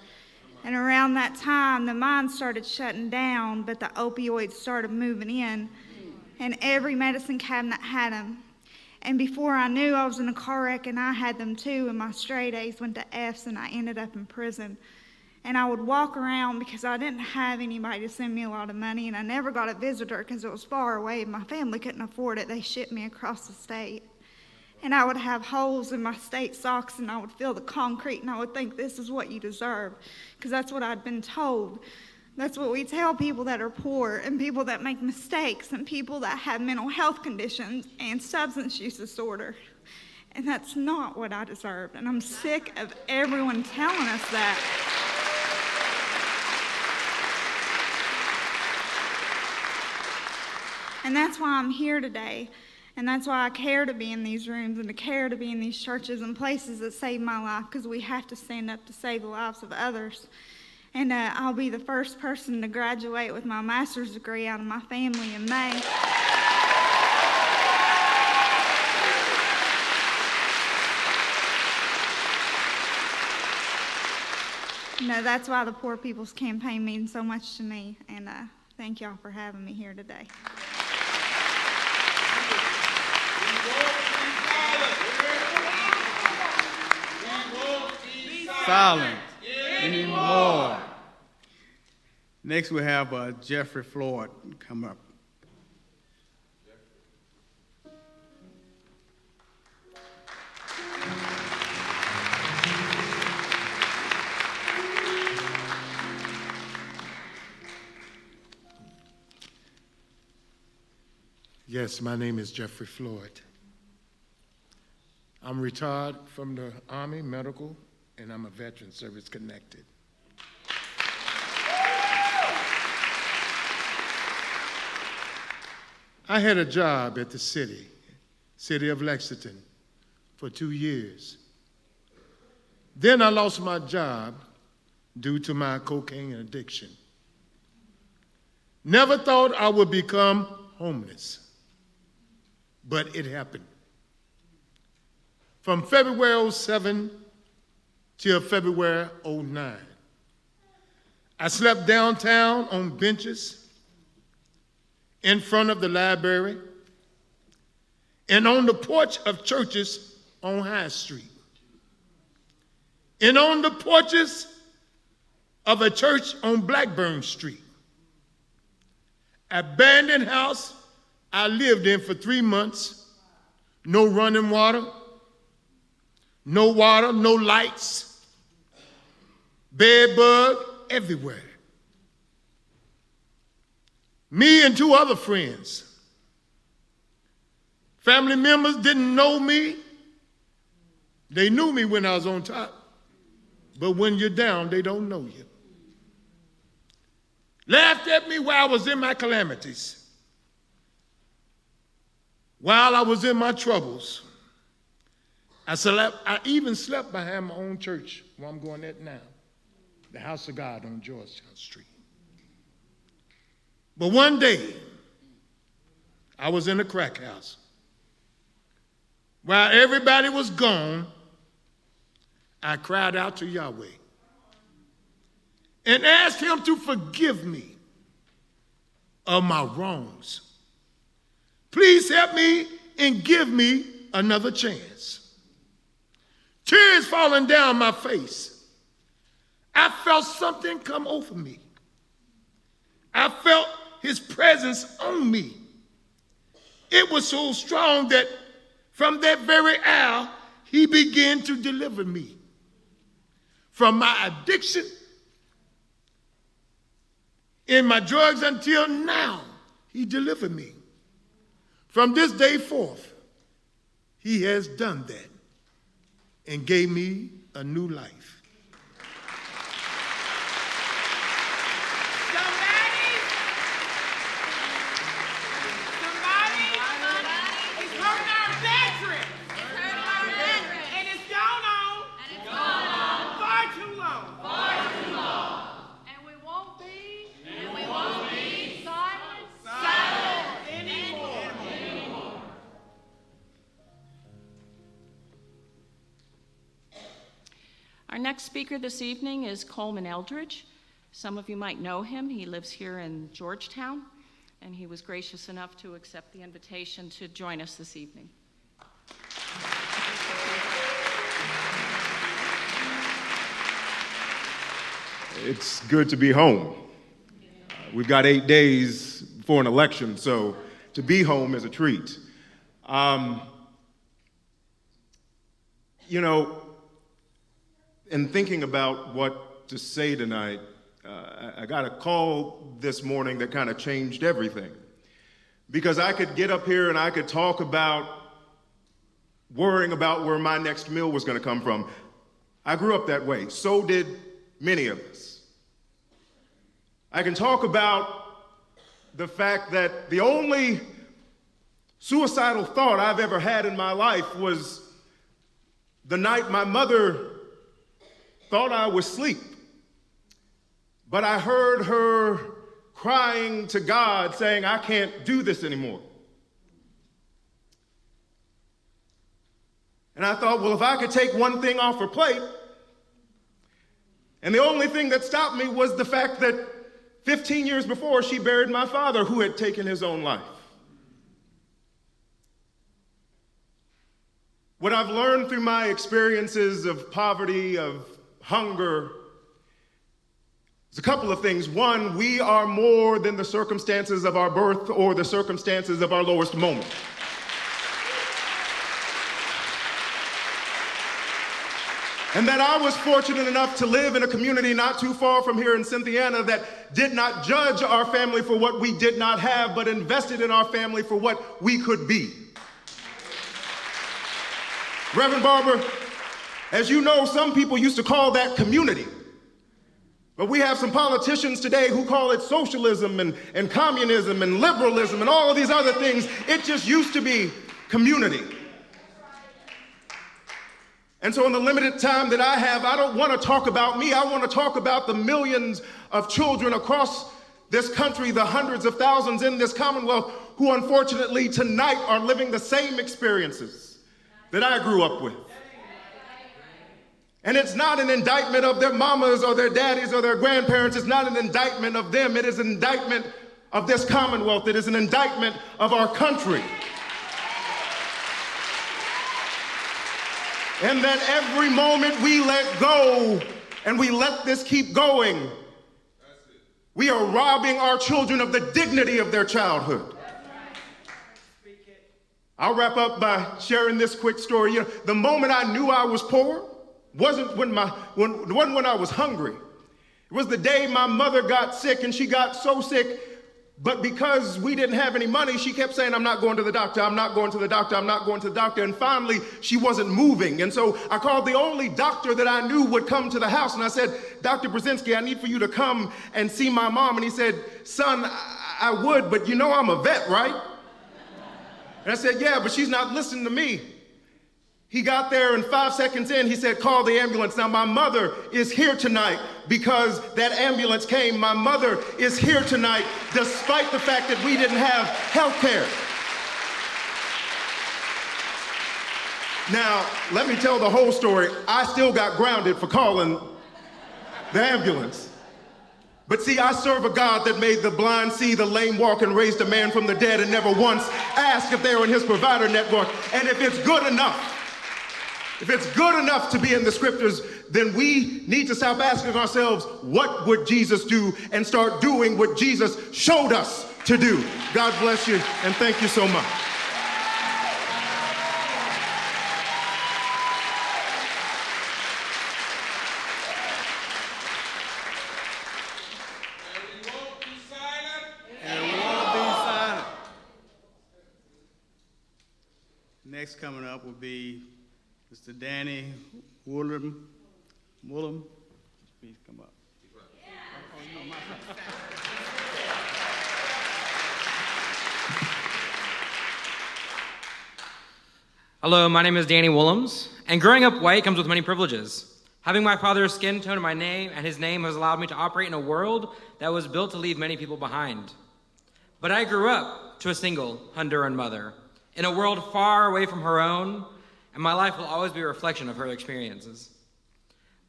And around that time, the mines started shutting down, but the opioids started moving in, and every medicine cabinet had them. And before I knew, I was in a car wreck and I had them too, and my straight A's went to F's and I ended up in prison. And I would walk around because I didn't have anybody to send me a lot of money, and I never got a visitor because it was far away and my family couldn't afford it. They shipped me across the state. And I would have holes in my state socks and I would feel the concrete and I would think, this is what you deserve, because that's what I'd been told. That's what we tell people that are poor and people that make mistakes and people that have mental health conditions and substance use disorder. And that's not what I deserved. And I'm sick of everyone telling us that. And that's why I'm here today. And that's why I care to be in these rooms and to care to be in these churches and places that saved my life, because we have to stand up to save the lives of others. And I'll be the first person to graduate with my master's degree out of my family in May. That's why the Poor People's Campaign means so much to me. And thank y'all for having me here today. Silent anymore. Next, we have Jeffrey Floyd come up. Yes, my name is Jeffrey Floyd. I'm retired from the Army Medical, and I'm a veteran service connected. I had a job at the city of Lexington, for 2 years. Then I lost my job due to my cocaine addiction. Never thought I would become homeless, but it happened. From February 07 till February 09, I slept downtown on benches, in front of the library, and on the porch of churches on High Street, and on the porches of a church on Blackburn Street. Abandoned house I lived in for 3 months, no running water, no lights, bed bug everywhere. Me and 2 other friends. Family members didn't know me. They knew me when I was on top. But when you're down, they don't know you. Laughed at me while I was in my calamities. While I was in my troubles. I even slept behind my own church where I'm going at now, the House of God on Georgetown Street. But one day, I was in a crack house. While everybody was gone, I cried out to Yahweh and asked him to forgive me of my wrongs. Please help me and give me another chance. Tears falling down my face. I felt something come over me. I felt his presence on me. It was so strong that from that very hour, he began to deliver me from my addiction in my drugs until now. He delivered me. From this day forth, he has done that and gave me a new life. next speaker this evening is Coleman Eldridge. Some of you might know him. He lives here in Georgetown, and he was gracious enough to accept the invitation to join us this evening. It's good to be home. We've got 8 days before an election, so to be home is a treat. You know, in thinking about what to say tonight, I got a call this morning that kind of changed everything. Because I could get up here and I could talk about worrying about where my next meal was going to come from. I grew up that way. So did many of us. I can talk about the fact that the only suicidal thought I've ever had in my life was the night my mother thought I was asleep. But I heard her crying to God saying, I can't do this anymore. And I thought, well, if I could take one thing off her plate, and the only thing that stopped me was the fact that 15 years before, she buried my father, who had taken his own life. What I've learned through my experiences of poverty, of hunger, is a couple of things. One, we are more than the circumstances of our birth or the circumstances of our lowest moment. And that I was fortunate enough to live in a community not too far from here in Cynthiana that did not judge our family for what we did not have, but invested in our family for what we could be. Reverend Barber, as you know, some people used to call that community. But we have some politicians today who call it socialism and communism and liberalism and all of these other things. It just used to be community. And so in the limited time that I have, I don't want to talk about me. I want to talk about the millions of children across this country, the hundreds of thousands in this Commonwealth who unfortunately tonight are living the same experiences that I grew up with. And it's not an indictment of their mamas or their daddies or their grandparents. It's not an indictment of them. It is an indictment of this Commonwealth. It is an indictment of our country. And that every moment we let go and we let this keep going, we are robbing our children of the dignity of their childhood. I'll wrap up by sharing this quick story. You know, the moment I knew I was poor wasn't when I was hungry. It was the day my mother got sick, and she got so sick, but because we didn't have any money, she kept saying, I'm not going to the doctor, I'm not going to the doctor, I'm not going to the doctor. And finally, she wasn't moving. And so I called the only doctor that I knew would come to the house. And I said, Dr. Brzezinski, I need for you to come and see my mom. And he said, son, I would, but you know I'm a vet, right? And I said, yeah, but she's not listening to me. He got there, and 5 seconds in, he said, call the ambulance. Now, my mother is here tonight because that ambulance came. My mother is here tonight despite the fact that we didn't have health care. Now, let me tell the whole story. I still got grounded for calling the ambulance. But see, I serve a God that made the blind see, the lame walk, and raised a man from the dead, and never once asked if they were in his provider network. And if it's good enough to be in the scriptures, then we need to stop asking ourselves, what would Jesus do, and start doing what Jesus showed us to do. God bless you, and thank you so much. Next coming up will be Mr. Danny Woolham. Please come up. Hello, my name is Danny Woolhams, and growing up white comes with many privileges. Having my father's skin tone in my name and his name has allowed me to operate in a world that was built to leave many people behind. But I grew up to a single Honduran mother in a world far away from her own, and my life will always be a reflection of her experiences.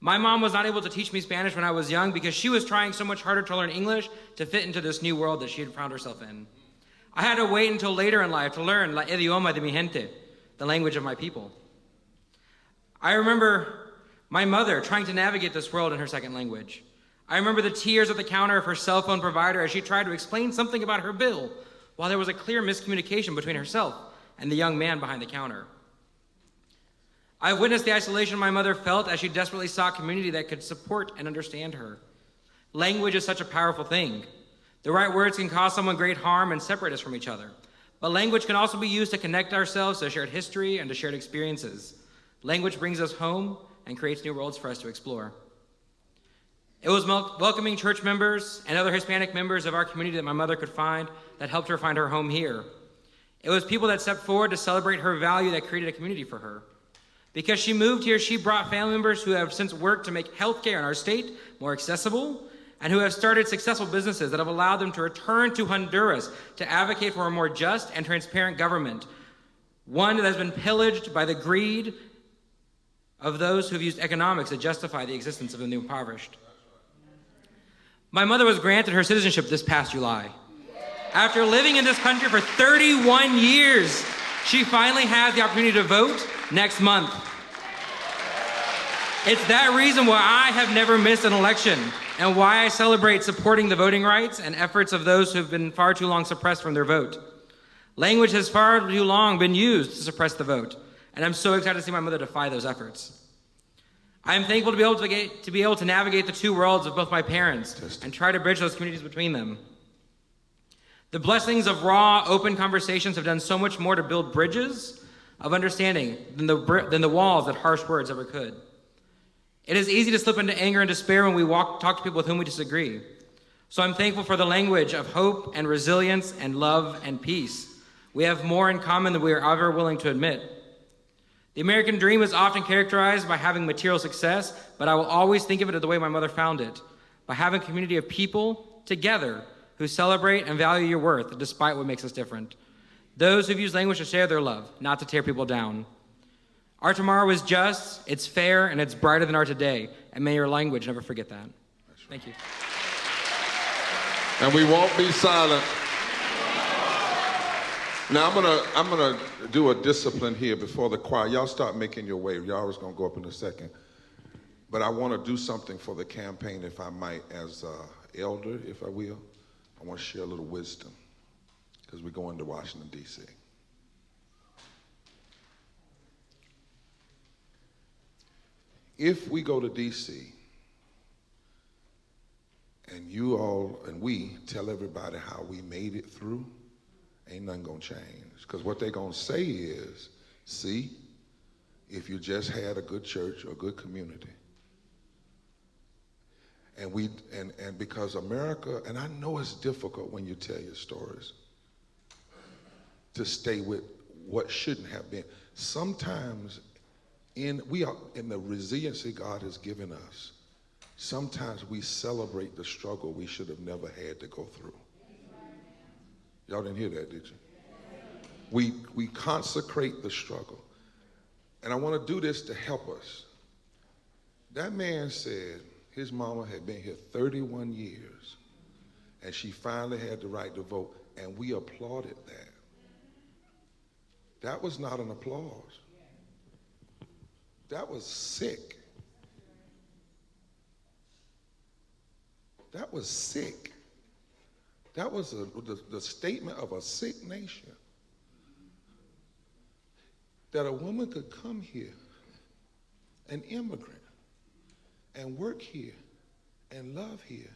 My mom was not able to teach me Spanish when I was young because she was trying so much harder to learn English to fit into this new world that she had found herself in. I had to wait until later in life to learn la idioma de mi gente, the language of my people. I remember my mother trying to navigate this world in her second language. I remember the tears at the counter of her cell phone provider as she tried to explain something about her bill while there was a clear miscommunication between herself and the young man behind the counter. I've witnessed the isolation my mother felt as she desperately sought community that could support and understand her. Language is such a powerful thing. The right words can cause someone great harm and separate us from each other. But language can also be used to connect ourselves to shared history and to shared experiences. Language brings us home and creates new worlds for us to explore. It was welcoming church members and other Hispanic members of our community that my mother could find that helped her find her home here. It was people that stepped forward to celebrate her value that created a community for her. Because she moved here, she brought family members who have since worked to make healthcare in our state more accessible and who have started successful businesses that have allowed them to return to Honduras to advocate for a more just and transparent government, one that has been pillaged by the greed of those who have used economics to justify the existence of the impoverished. My mother was granted her citizenship this past July. After living in this country for 31 years, she finally has the opportunity to vote next month. It's that reason why I have never missed an election and why I celebrate supporting the voting rights and efforts of those who have been far too long suppressed from their vote. Language has far too long been used to suppress the vote, and I'm so excited to see my mother defy those efforts. I am thankful to be able to navigate the two worlds of both my parents and try to bridge those communities between them. The blessings of raw, open conversations have done so much more to build bridges of understanding than the walls that harsh words ever could. It is easy to slip into anger and despair when we talk to people with whom we disagree. So I'm thankful for the language of hope and resilience and love and peace. We have more in common than we are ever willing to admit. The American dream is often characterized by having material success, but I will always think of it the way my mother found it, by having a community of people together who celebrate and value your worth despite what makes us different. Those who've used language to share their love, not to tear people down. Our tomorrow is just, it's fair, and it's brighter than our today. And may your language never forget that. Thank you. And we won't be silent. Now I'm gonna do a discipline here before the choir. Y'all start making your way. Y'all was gonna go up in a second. But I want to do something for the campaign, if I might, as elder, if I will. I want to share a little wisdom because we're going to Washington, D.C. If we go to D.C. and you all and we tell everybody how we made it through, ain't nothing gonna change. Because what they're gonna say is, see, if you just had a good church or a good community, and because America, and I know it's difficult when you tell your stories to stay with what shouldn't have been. Sometimes in the resiliency God has given us, sometimes we celebrate the struggle we should have never had to go through. Y'all didn't hear that, did you? We consecrate the struggle. And I want to do this to help us. That man said his mama had been here 31 years and she finally had the right to vote, and we applauded that. That was not an applause. That was sick. That was sick. That was the statement of a sick nation. That a woman could come here, an immigrant, and work here and love here,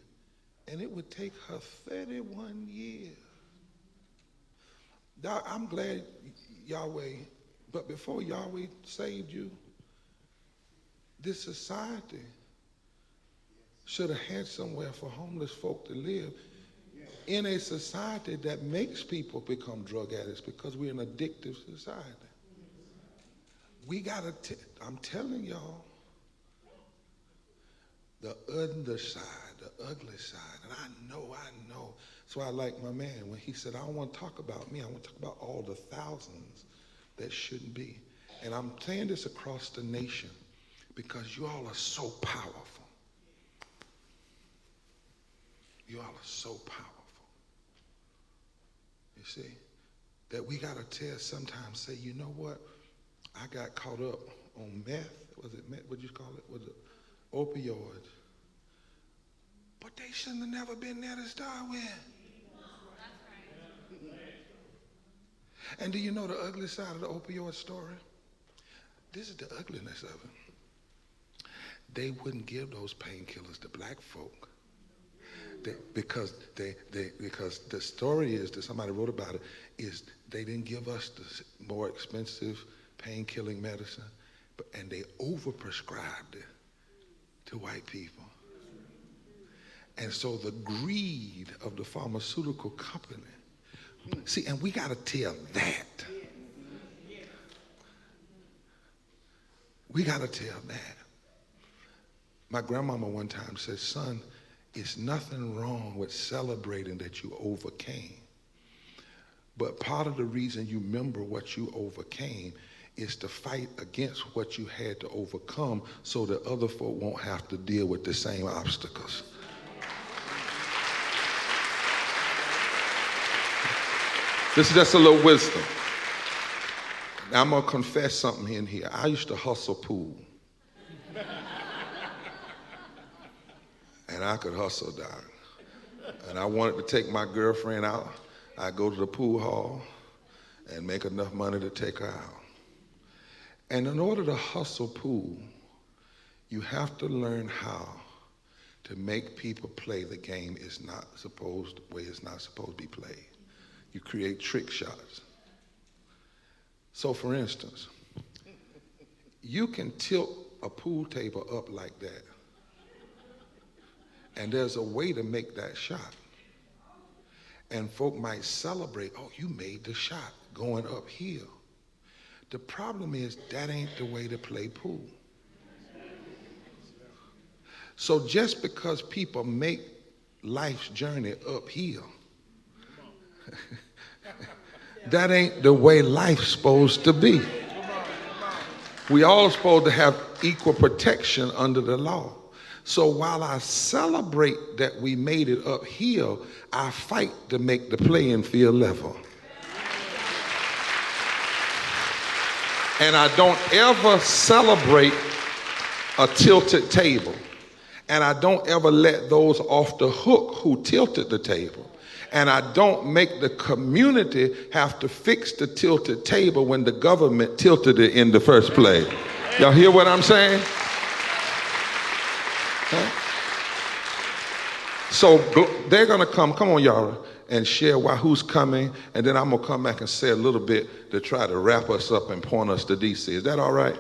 and it would take her 31 years. I'm glad Yahweh, but before Yahweh saved you, this society should have had somewhere for homeless folk to live in a society that makes people become drug addicts because we're an addictive society. We gotta, I'm telling y'all, the underside, the ugly side, and I know. So I like my man when he said, I don't want to talk about me, I want to talk about all the thousands that shouldn't be. And I'm saying this across the nation because you all are so powerful. You all are so powerful. You see, that we got to tell sometimes, say, you know what? I got caught up on meth. Was it meth? What'd you call it? Was it opioids? But they shouldn't have never been there to start with. And do you know the ugly side of the opioid story? This is the ugliness of it. They wouldn't give those painkillers to black folk. Because the story is that somebody wrote about it, is they didn't give us the more expensive pain-killing medicine, and they overprescribed it to white people. And so the greed of the pharmaceutical company, see, and we got to tell that. We got to tell that. My grandmama one time said, son, it's nothing wrong with celebrating that you overcame. But part of the reason you remember what you overcame is to fight against what you had to overcome so that other folk won't have to deal with the same obstacles. This is just a little wisdom. Now I'm going to confess something in here. I used to hustle pool. And I could hustle, Doc. And I wanted to take my girlfriend out. I'd go to the pool hall and make enough money to take her out. And in order to hustle pool, you have to learn how to make people play the game is not supposed, the way it's not supposed to be played. You create trick shots. So for instance, you can tilt a pool table up like that. And there's a way to make that shot. And folk might celebrate, oh, you made the shot going uphill. The problem is that ain't the way to play pool. So just because people make life's journey uphill, that ain't the way life's supposed to be. We all supposed to have equal protection under the law. So while I celebrate that we made it uphill, I fight to make the playing field level. And I don't ever celebrate a tilted table. And I don't ever let those off the hook who tilted the table. And I don't make the community have to fix the tilted table when the government tilted it in the first place. Y'all hear what I'm saying? So they're going to come on, y'all, and share who's coming, and then I'm going to come back and say a little bit to try to wrap us up and point us to D.C. Is that all right?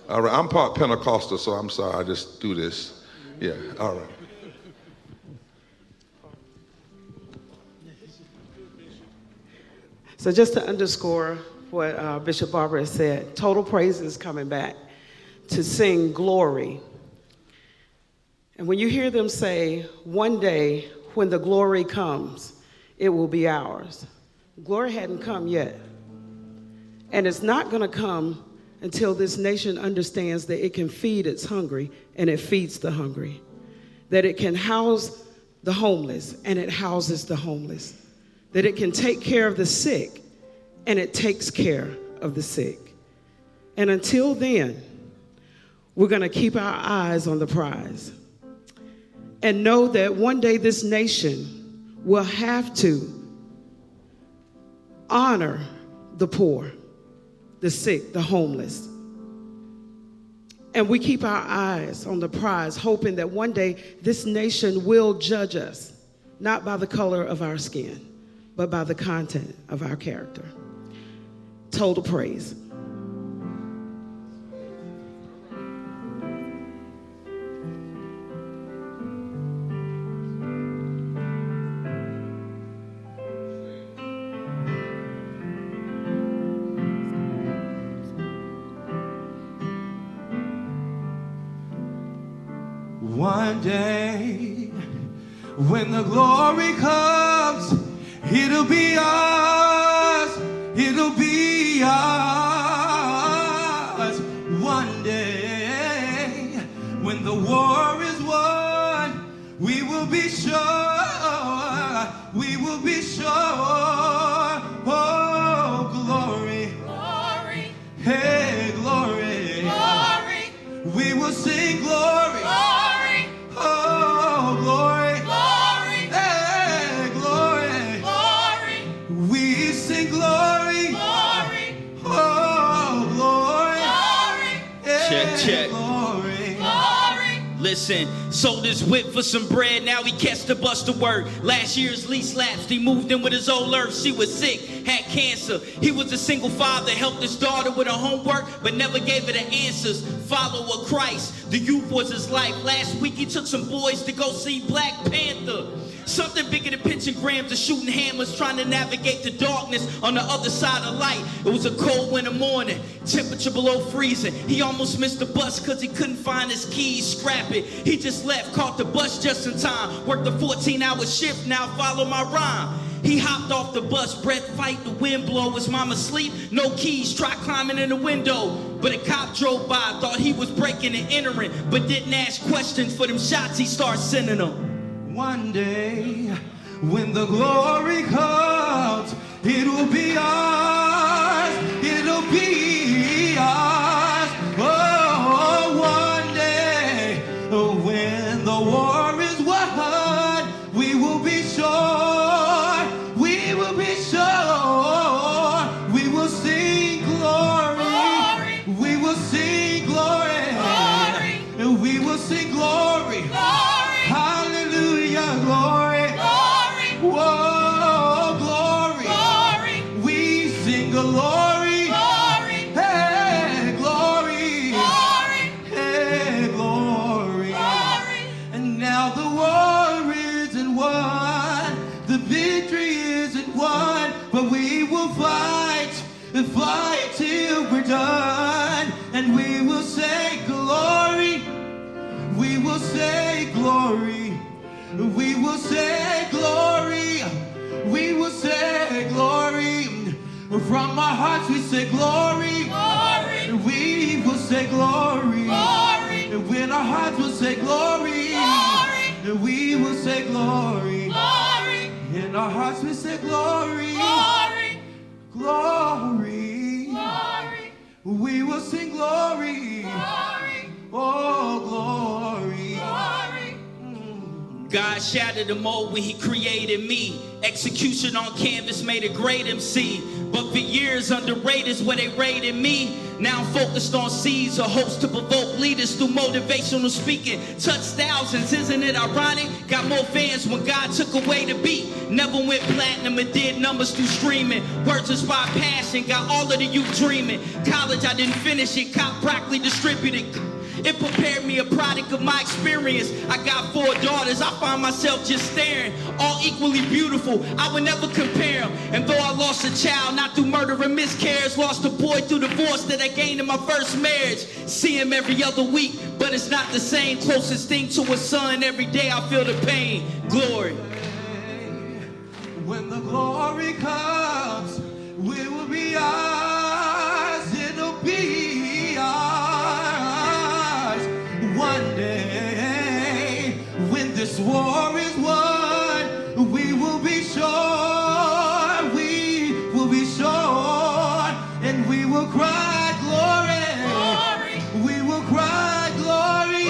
All right. I'm part Pentecostal, so I'm sorry. I just do this. Yeah, all right. So just to underscore what Bishop Barbara said, Total Praise is coming back to sing glory. And when you hear them say, one day when the glory comes, it will be ours. Glory hadn't come yet. And it's not going to come until this nation understands that it can feed its hungry and it feeds the hungry. That it can house the homeless and it houses the homeless. That it can take care of the sick and it takes care of the sick. And until then, we're going to keep our eyes on the prize. And know that one day this nation will have to honor the poor, the sick, the homeless. And we keep our eyes on the prize, hoping that one day this nation will judge us, not by the color of our skin, but by the content of our character. Total praise. One day, when the glory comes, it'll be ours, it'll be ours. One day, sing glory. Glory. Oh, glory. Glory. Yeah, Check, check. Glory. Glory. Listen, sold his whip for some bread, now he catch the bus to work. Last year's lease lapsed, he moved in with his old earth. She was sick, had cancer. He was a single father, helped his daughter with her homework, but never gave her the answers. Follower Christ, the youth was his life. Last week he took some boys to go see Black Panther. Something bigger than pitching grams or shooting hammers, trying to navigate the darkness on the other side of light. It was a cold winter morning, temperature below freezing. He almost missed the bus cause he couldn't find his keys, scrap it. He just left, caught the bus just in time. Worked a 14-hour shift, now follow my rhyme. He hopped off the bus, breath fight, the wind blow. His mama sleep, no keys, try climbing in the window. But a cop drove by, thought he was breaking and entering, but didn't ask questions for them shots he started sending them. One day, when the glory comes, it'll be ours, it'll be ours. Oh, one day, when the war is won, we will be sure, we will be sure, we will sing glory, we will sing glory, we will sing glory. Hallelujah, glory. Glory. Whoa, glory. Glory. We sing glory. Glory. Hey, glory. Glory. Hey, glory. Glory. And now the war isn't won. The victory isn't won. But we will fight till we're done. And we will say glory. We will say glory. We will say glory. We will say glory. From our hearts we say glory. Glory. We will say glory. Glory. When our hearts will say glory. Glory. We will say glory. Glory. In our hearts we say glory. Glory. Glory. Glory. We will sing glory. Glory. Oh, glory. Glory. God shattered the mold when he created me. Execution on canvas made a great MC. But for years underrated is where they rated me. Now I'm focused on seeds, a host to provoke leaders through motivational speaking. Touch thousands, isn't it ironic? Got more fans when God took away the beat. Never went platinum and did numbers through streaming. Words inspired passion, got all of the youth dreaming. College I didn't finish it, cop broccoli distributed. It prepared me a product of my experience. I got 4 daughters, I find myself just staring. All equally beautiful, I would never compare them. And though I lost a child, not through murder and miscarriage, lost a boy through divorce that I gained in my first marriage. See him every other week, but it's not the same. Closest thing to a son, every day I feel the pain. Glory. When the glory comes, we will be ours, it'll be ours. One day, when this war is won, we will be sure, and we will cry glory, we will cry glory,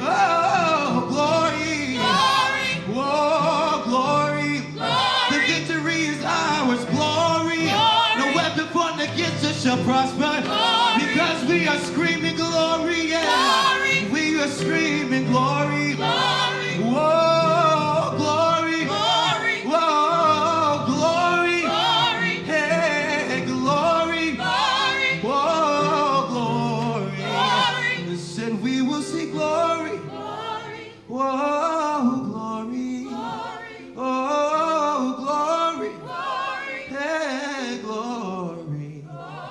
oh glory, oh glory, the victory is ours, glory, no weapon formed against us shall prosper, because we are screaming glory, yeah. We are screaming glory. Glory. Whoa, glory. Glory. Whoa, glory. Glory. Hey, glory. Glory. Whoa, glory. Glory. Said we will see glory. Glory. Whoa, glory. Glory. Oh, glory. Glory. Hey, glory. Glory.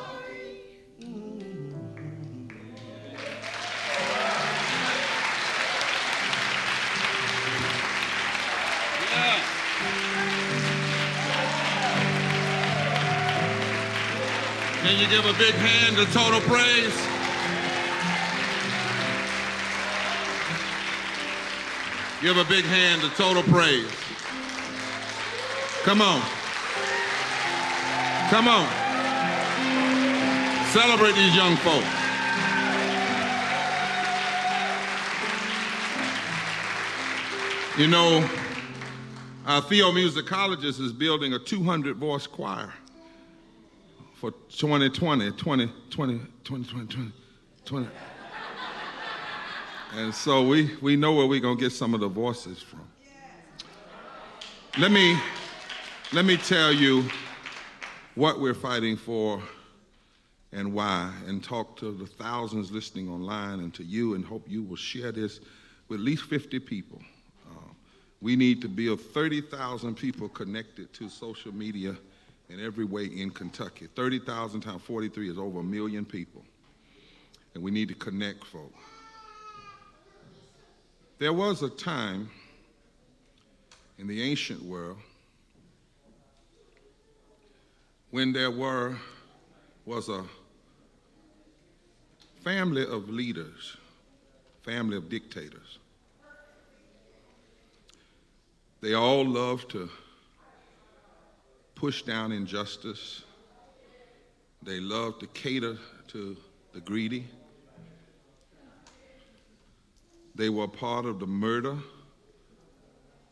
Can you give a big hand to Total Praise? Give a big hand to Total Praise. Come on. Come on. Celebrate these young folks. You know, Our theomusicologist is building a 200-voice choir for 2020. And so we know where we're going to get some of the voices from. Let me tell you what we're fighting for and why, and talk to the thousands listening online and to you, and hope you will share this with at least 50 people. We need to build 30,000 people connected to social media in every way in Kentucky. 30,000 times 43 is over 1 million people. And we need to connect folk. There was a time in the ancient world when there was a family of leaders, family of dictators. They all loved to push down injustice. They loved to cater to the greedy. They were a part of the murder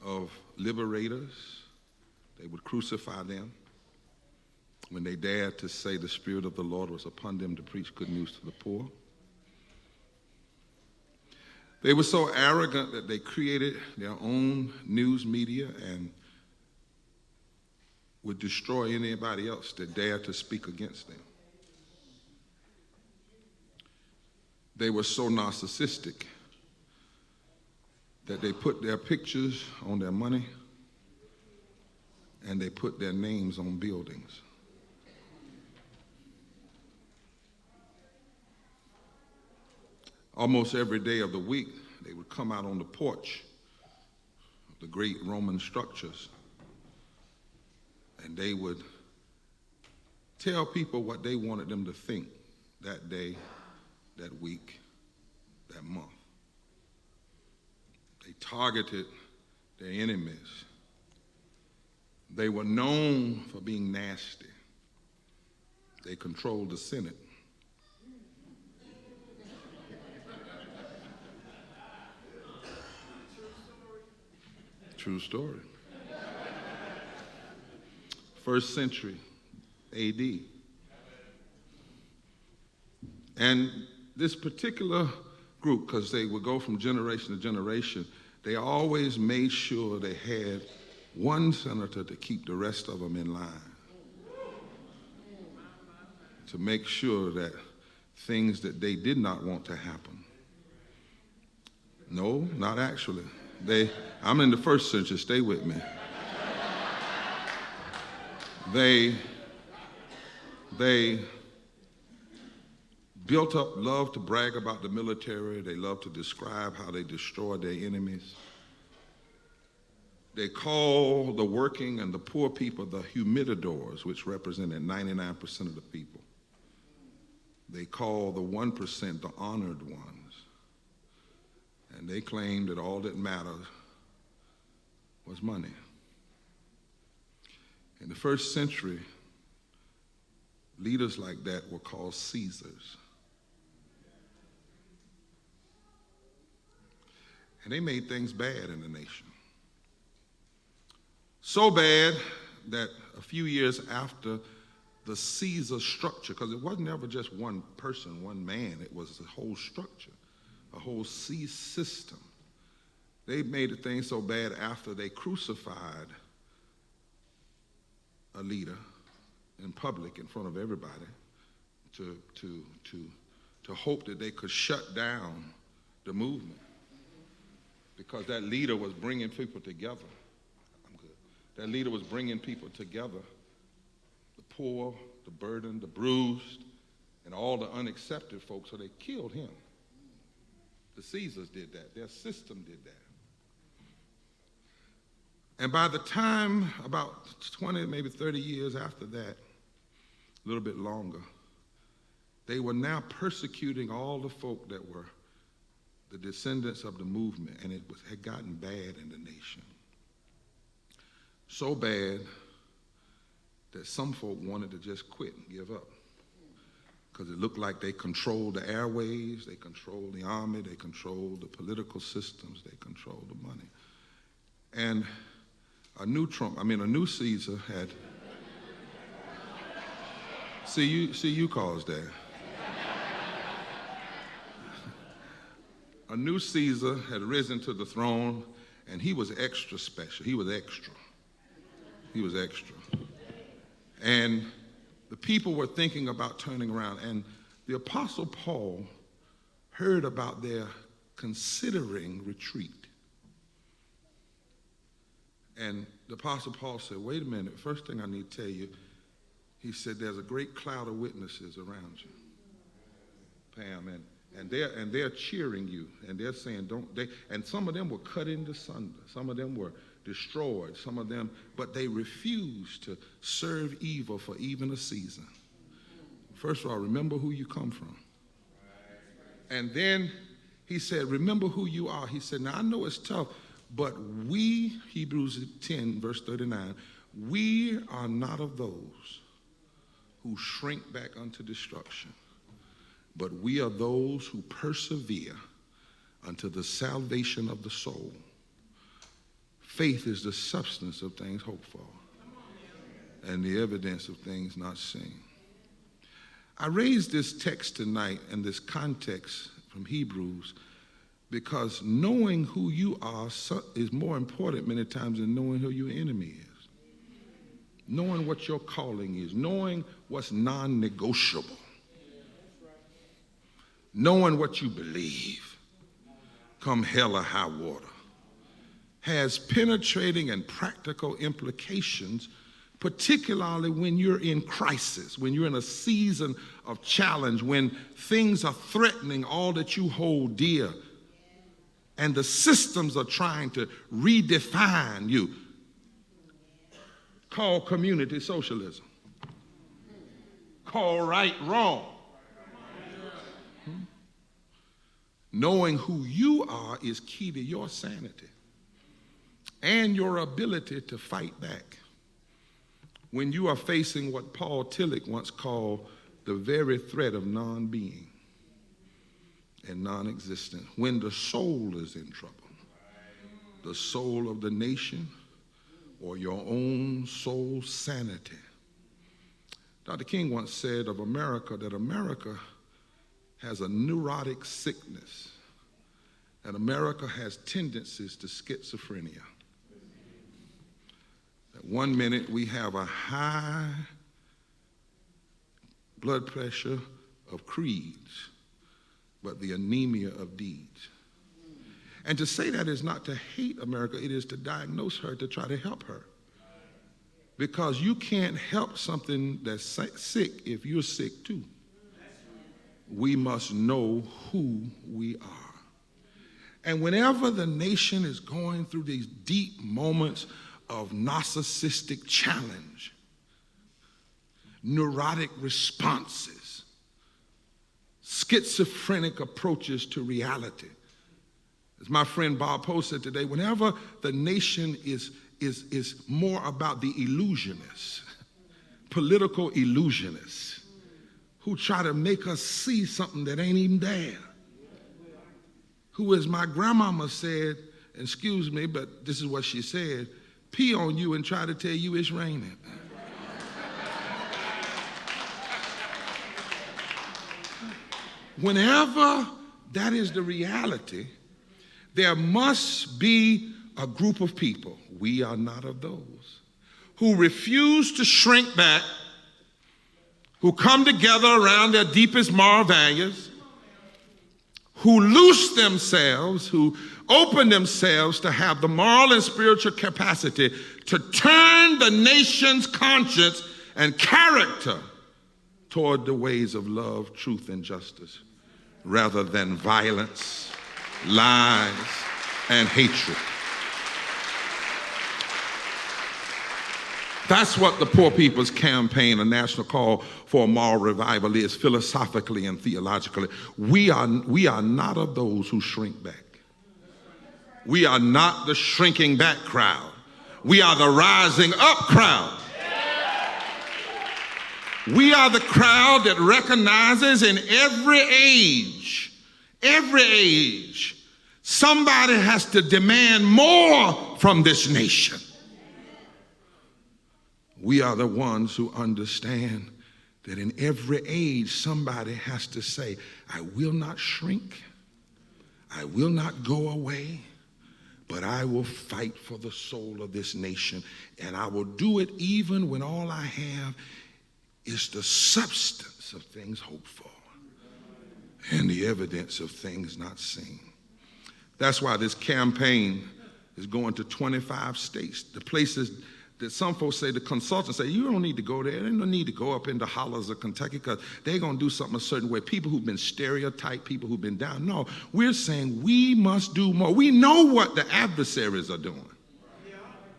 of liberators. They would crucify them when they dared to say the Spirit of the Lord was upon them to preach good news to the poor. They were so arrogant that they created their own news media and would destroy anybody else that dared to speak against them. They were so narcissistic that they put their pictures on their money and they put their names on buildings. Almost every day of the week, they would come out on the porch of the great Roman structures, and they would tell people what they wanted them to think that day, that week, that month. They targeted their enemies. They were known for being nasty. They controlled the Senate. True story. First century AD. And this particular group, because they would go from generation to generation, they always made sure they had one senator to keep the rest of them in line, to make sure that things that they did not want to happen. No, not actually. I'm in the first century, stay with me. They built up, loved to brag about the military. They loved to describe how they destroyed their enemies. They called the working and the poor people the humididors, which represented 99% of the people. They called the 1% the honored ones. And they claimed that all that mattered was money. In the first century, leaders like that were called Caesars. And they made things bad in the nation. So bad that a few years after the Caesar structure, because it wasn't ever just one person, one man, it was a whole structure, a whole system. They made the thing so bad after they crucified a leader in public in front of everybody to hope that they could shut down the movement, because that leader was bringing people together. I'm good. That leader was bringing people together, the poor, the burdened, the bruised, and all the unaccepted folks, so they killed him. The Caesars did that. Their system did that. And by the time, about 20, maybe 30 years after that, a little bit longer, they were now persecuting all the folk that were the descendants of the movement, and had gotten bad in the nation. So bad that some folk wanted to just quit and give up, because it looked like they controlled the airwaves, they controlled the army, they controlled the political systems, they controlled the money. And a new Caesar had, see you caused that. A new Caesar had risen to the throne, and he was extra special. He was extra. He was extra. And the people were thinking about turning around, and the Apostle Paul heard about their considering retreat. And the Apostle Paul said, wait a minute, first thing I need to tell you, he said, there's a great cloud of witnesses around you, Pam, and they're cheering you, and they're saying, and some of them were cut into sunder, some of them were destroyed, some of them, but they refused to serve evil for even a season. First of all, remember who you come from. And then he said, remember who you are. He said, now I know it's tough, but we, Hebrews 10, verse 39, we are not of those who shrink back unto destruction, but we are those who persevere unto the salvation of the soul. Faith is the substance of things hoped for and the evidence of things not seen. I raised this text tonight in this context from Hebrews because knowing who you are is more important many times than knowing who your enemy is. Knowing what your calling is, knowing what's non-negotiable, knowing what you believe, come hell or high water, has penetrating and practical implications, particularly when you're in crisis, when you're in a season of challenge, when things are threatening all that you hold dear, and the systems are trying to redefine you. Call community socialism. Call right wrong. Knowing who you are is key to your sanity and your ability to fight back when you are facing what Paul Tillich once called the very threat of non-being and non-existent. When the soul is in trouble, the soul of the nation or your own soul sanity. Dr. King once said of America that America has a neurotic sickness, and America has tendencies to schizophrenia. That one minute we have a high blood pressure of creeds, but the anemia of deeds. And to say that is not to hate America, it is to diagnose her, to try to help her. Because you can't help something that's sick if you're sick too. We must know who we are. And whenever the nation is going through these deep moments of narcissistic challenge, neurotic responses, schizophrenic approaches to reality. As my friend Bob Post said today, whenever the nation is more about the illusionists, political illusionists, who try to make us see something that ain't even there, who, as my grandmama said, excuse me, but this is what she said, pee on you and try to tell you it's raining. Whenever that is the reality, there must be a group of people, we are not of those, who refuse to shrink back, who come together around their deepest moral values, who loose themselves, who open themselves to have the moral and spiritual capacity to turn the nation's conscience and character toward the ways of love, truth, and justice, rather than violence, lies, and hatred. That's what the Poor People's Campaign, a national call for a moral revival, is philosophically and theologically. We are not of those who shrink back. We are not the shrinking back crowd. We are the rising up crowd. We are the crowd that recognizes in every age, somebody has to demand more from this nation. We are the ones who understand that in every age somebody has to say, I will not shrink, I will not go away, but I will fight for the soul of this nation, and I will do it even when all I have is the substance of things hoped for and the evidence of things not seen. That's why this campaign is going to 25 states. The places that some folks say, the consultants say, you don't need to go there. There's no need to go up in the hollers of Kentucky because they're going to do something a certain way. People who've been stereotyped, people who've been down. No, we're saying we must do more. We know what the adversaries are doing.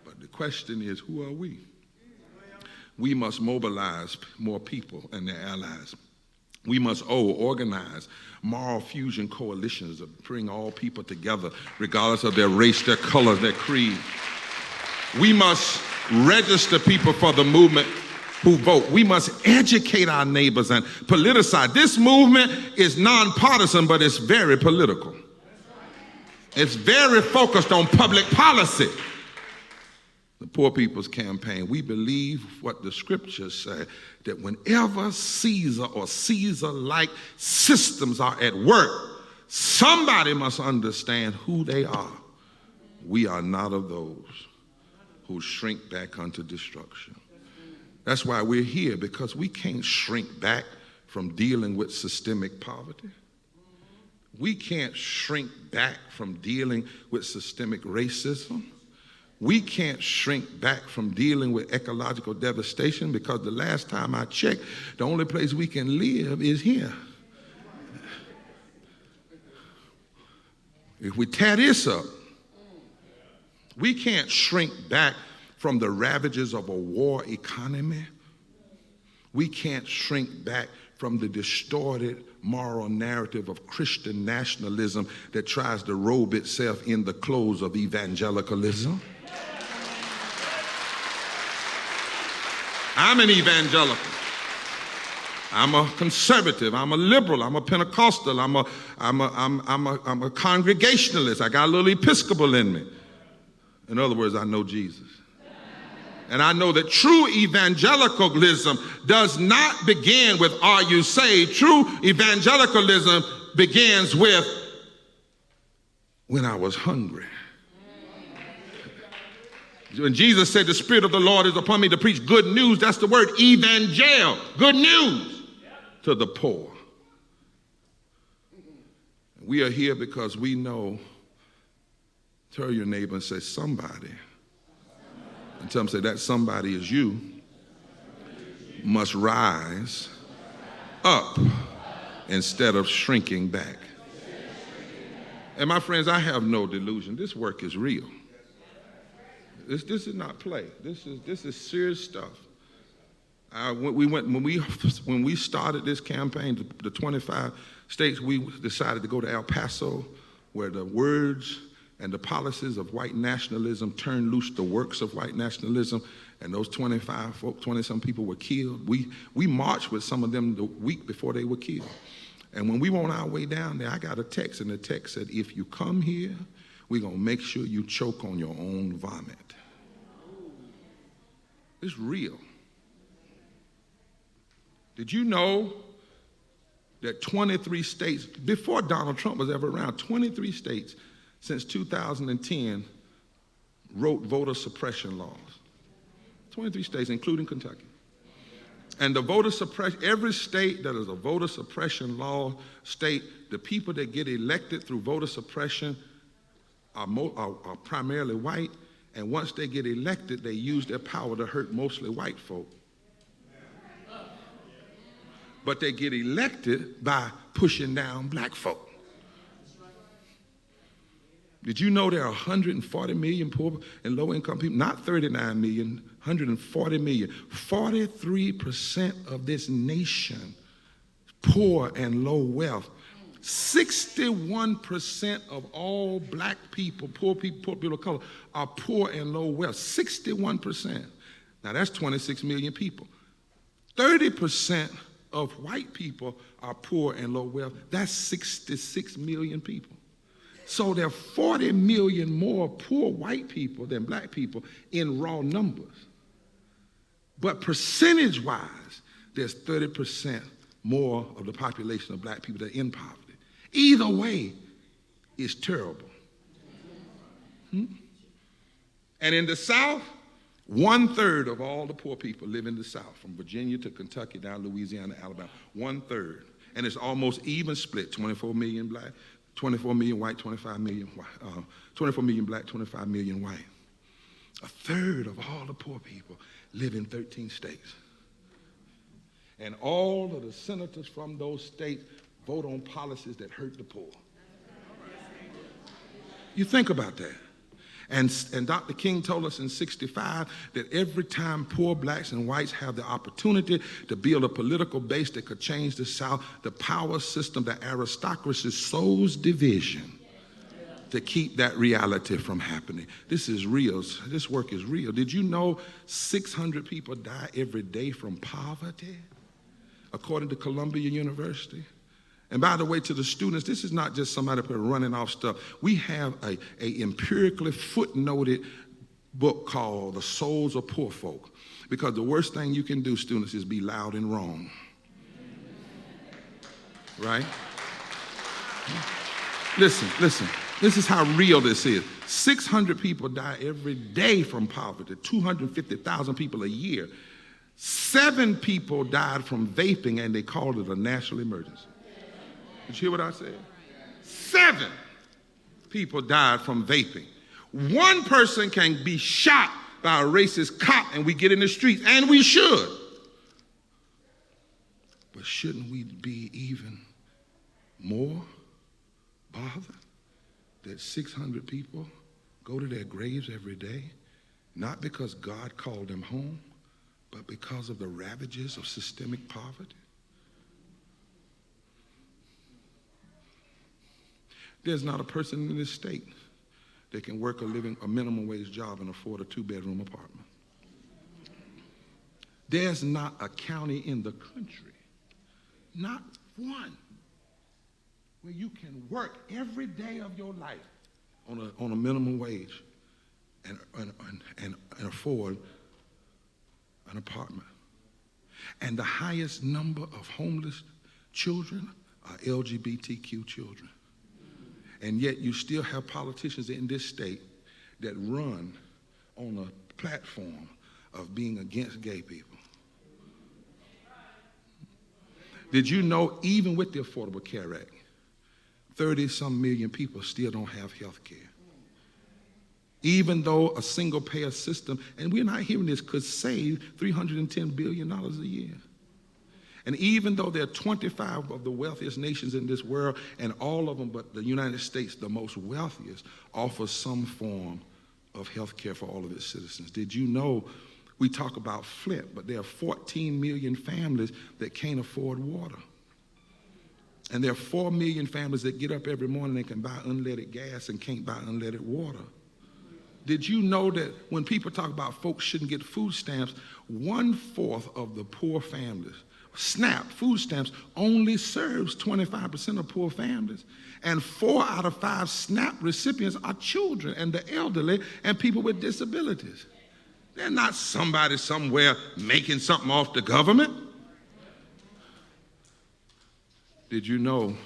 But the question is, who are we? We must mobilize more people and their allies. We must organize moral fusion coalitions that bring all people together, regardless of their race, their color, their creed. We must register people for the movement who vote. We must educate our neighbors and politicize. This movement is nonpartisan, but it's very political. It's very focused on public policy. The Poor People's Campaign, we believe what the scriptures say, that whenever Caesar or Caesar-like systems are at work, somebody must understand who they are. We are not of those who shrink back unto destruction. That's why we're here, because we can't shrink back from dealing with systemic poverty. We can't shrink back from dealing with systemic racism. We can't shrink back from dealing with ecological devastation, because the last time I checked, the only place we can live is here. If we tear this up, we can't shrink back from the ravages of a war economy. We can't shrink back from the distorted moral narrative of Christian nationalism that tries to robe itself in the clothes of evangelicalism. I'm an evangelical. I'm a conservative. I'm a liberal. I'm a Pentecostal. I'm a Congregationalist. I got a little Episcopal in me. In other words, I know Jesus. And I know that true evangelicalism does not begin with, are you saved? True evangelicalism begins with, when I was hungry. When Jesus said, the Spirit of the Lord is upon me to preach good news, that's the word evangel, good news to the poor. We are here because we know, tell your neighbor and say, somebody, and tell them, say, that somebody is you, must rise up instead of shrinking back. And my friends, I have no delusion. This work is real. This is not play. This is serious stuff. When we started this campaign, the 25 states, we decided to go to El Paso, where the words and the policies of white nationalism turned loose the works of white nationalism, and those 20-some people were killed. We marched with some of them the week before they were killed. And when we were on our way down there, I got a text, and the text said, if you come here, we're going to make sure you choke on your own vomit. It's real. Did you know that 23 states, before Donald Trump was ever around, 23 states since 2010 wrote voter suppression laws? 23 states, including Kentucky. And the voter suppression, every state that is a voter suppression law state, the people that get elected through voter suppression are primarily white, and once they get elected, they use their power to hurt mostly white folk. But they get elected by pushing down black folk. Did you know there are 140 million poor and low-income people? Not 39 million, 140 million. 43% of this nation, poor and low wealth. 61% of all black people, poor people of color, are poor and low wealth. 61%. Now that's 26 million people. 30% of white people are poor and low wealth. That's 66 million people. So there are 40 million more poor white people than black people in raw numbers. But percentage-wise, there's 30% more of the population of black people that are in poverty. Either way, it's terrible. And in the South, 1/3 of all the poor people live in the South, from Virginia to Kentucky, down Louisiana, Alabama. 1/3. And it's almost even split, 24 million black, 24 million white, 25 million white, 24 million black, 25 million white. 1/3 of all the poor people live in 13 states. And all of the senators from those states vote on policies that hurt the poor. You think about that. And Dr. King told us in '65 that every time poor blacks and whites have the opportunity to build a political base that could change the South, the power system, the aristocracy sows division to keep that reality from happening. This is real. This work is real. Did you know 600 people die every day from poverty, according to Columbia University? And by the way, to the students, this is not just somebody running off stuff. We have a empirically footnoted book called The Souls of Poor Folk, because the worst thing you can do, students, is be loud and wrong. Right? Listen. This is how real this is. 600 people die every day from poverty, 250,000 people a year. 7 people died from vaping, and they called it a national emergency. Did you hear what I said? 7 people died from vaping. 1 person can be shot by a racist cop and we get in the streets, and we should. But shouldn't we be even more bothered that 600 people go to their graves every day, not because God called them home, but because of the ravages of systemic poverty? There's not a person in this state that can work a minimum wage job and afford a 2-bedroom apartment. There's not a county in the country, not one, where you can work every day of your life on a minimum wage and afford an apartment. And the highest number of homeless children are LGBTQ children. And yet you still have politicians in this state that run on a platform of being against gay people. Did you know, even with the Affordable Care Act, 30-some million people still don't have health care? Even though a single-payer system, and we're not hearing this, could save $310 billion a year. And even though there are 25 of the wealthiest nations in this world, and all of them but the United States, the most wealthiest, offers some form of health care for all of its citizens. Did you know, we talk about Flint, but there are 14 million families that can't afford water. And there are 4 million families that get up every morning and can buy unleaded gas and can't buy unleaded water. Did you know that when people talk about folks shouldn't get food stamps, 1/4 of the poor families, SNAP, food stamps, only serves 25% of poor families. And 4 out of 5 SNAP recipients are children and the elderly and people with disabilities. They're not somebody somewhere making something off the government. Did you know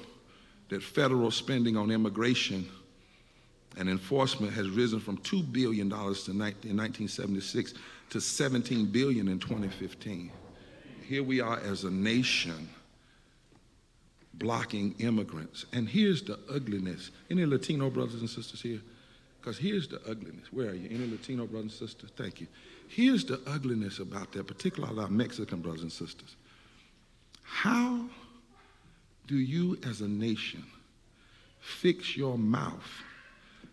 that federal spending on immigration and enforcement has risen from $2 billion in 1976 to $17 billion in 2015? Here we are as a nation blocking immigrants. And here's the ugliness. Any Latino brothers and sisters here? Because here's the ugliness. Where are you? Any Latino brothers and sisters? Thank you. Here's the ugliness about that, particularly our Mexican brothers and sisters. How do you as a nation fix your mouth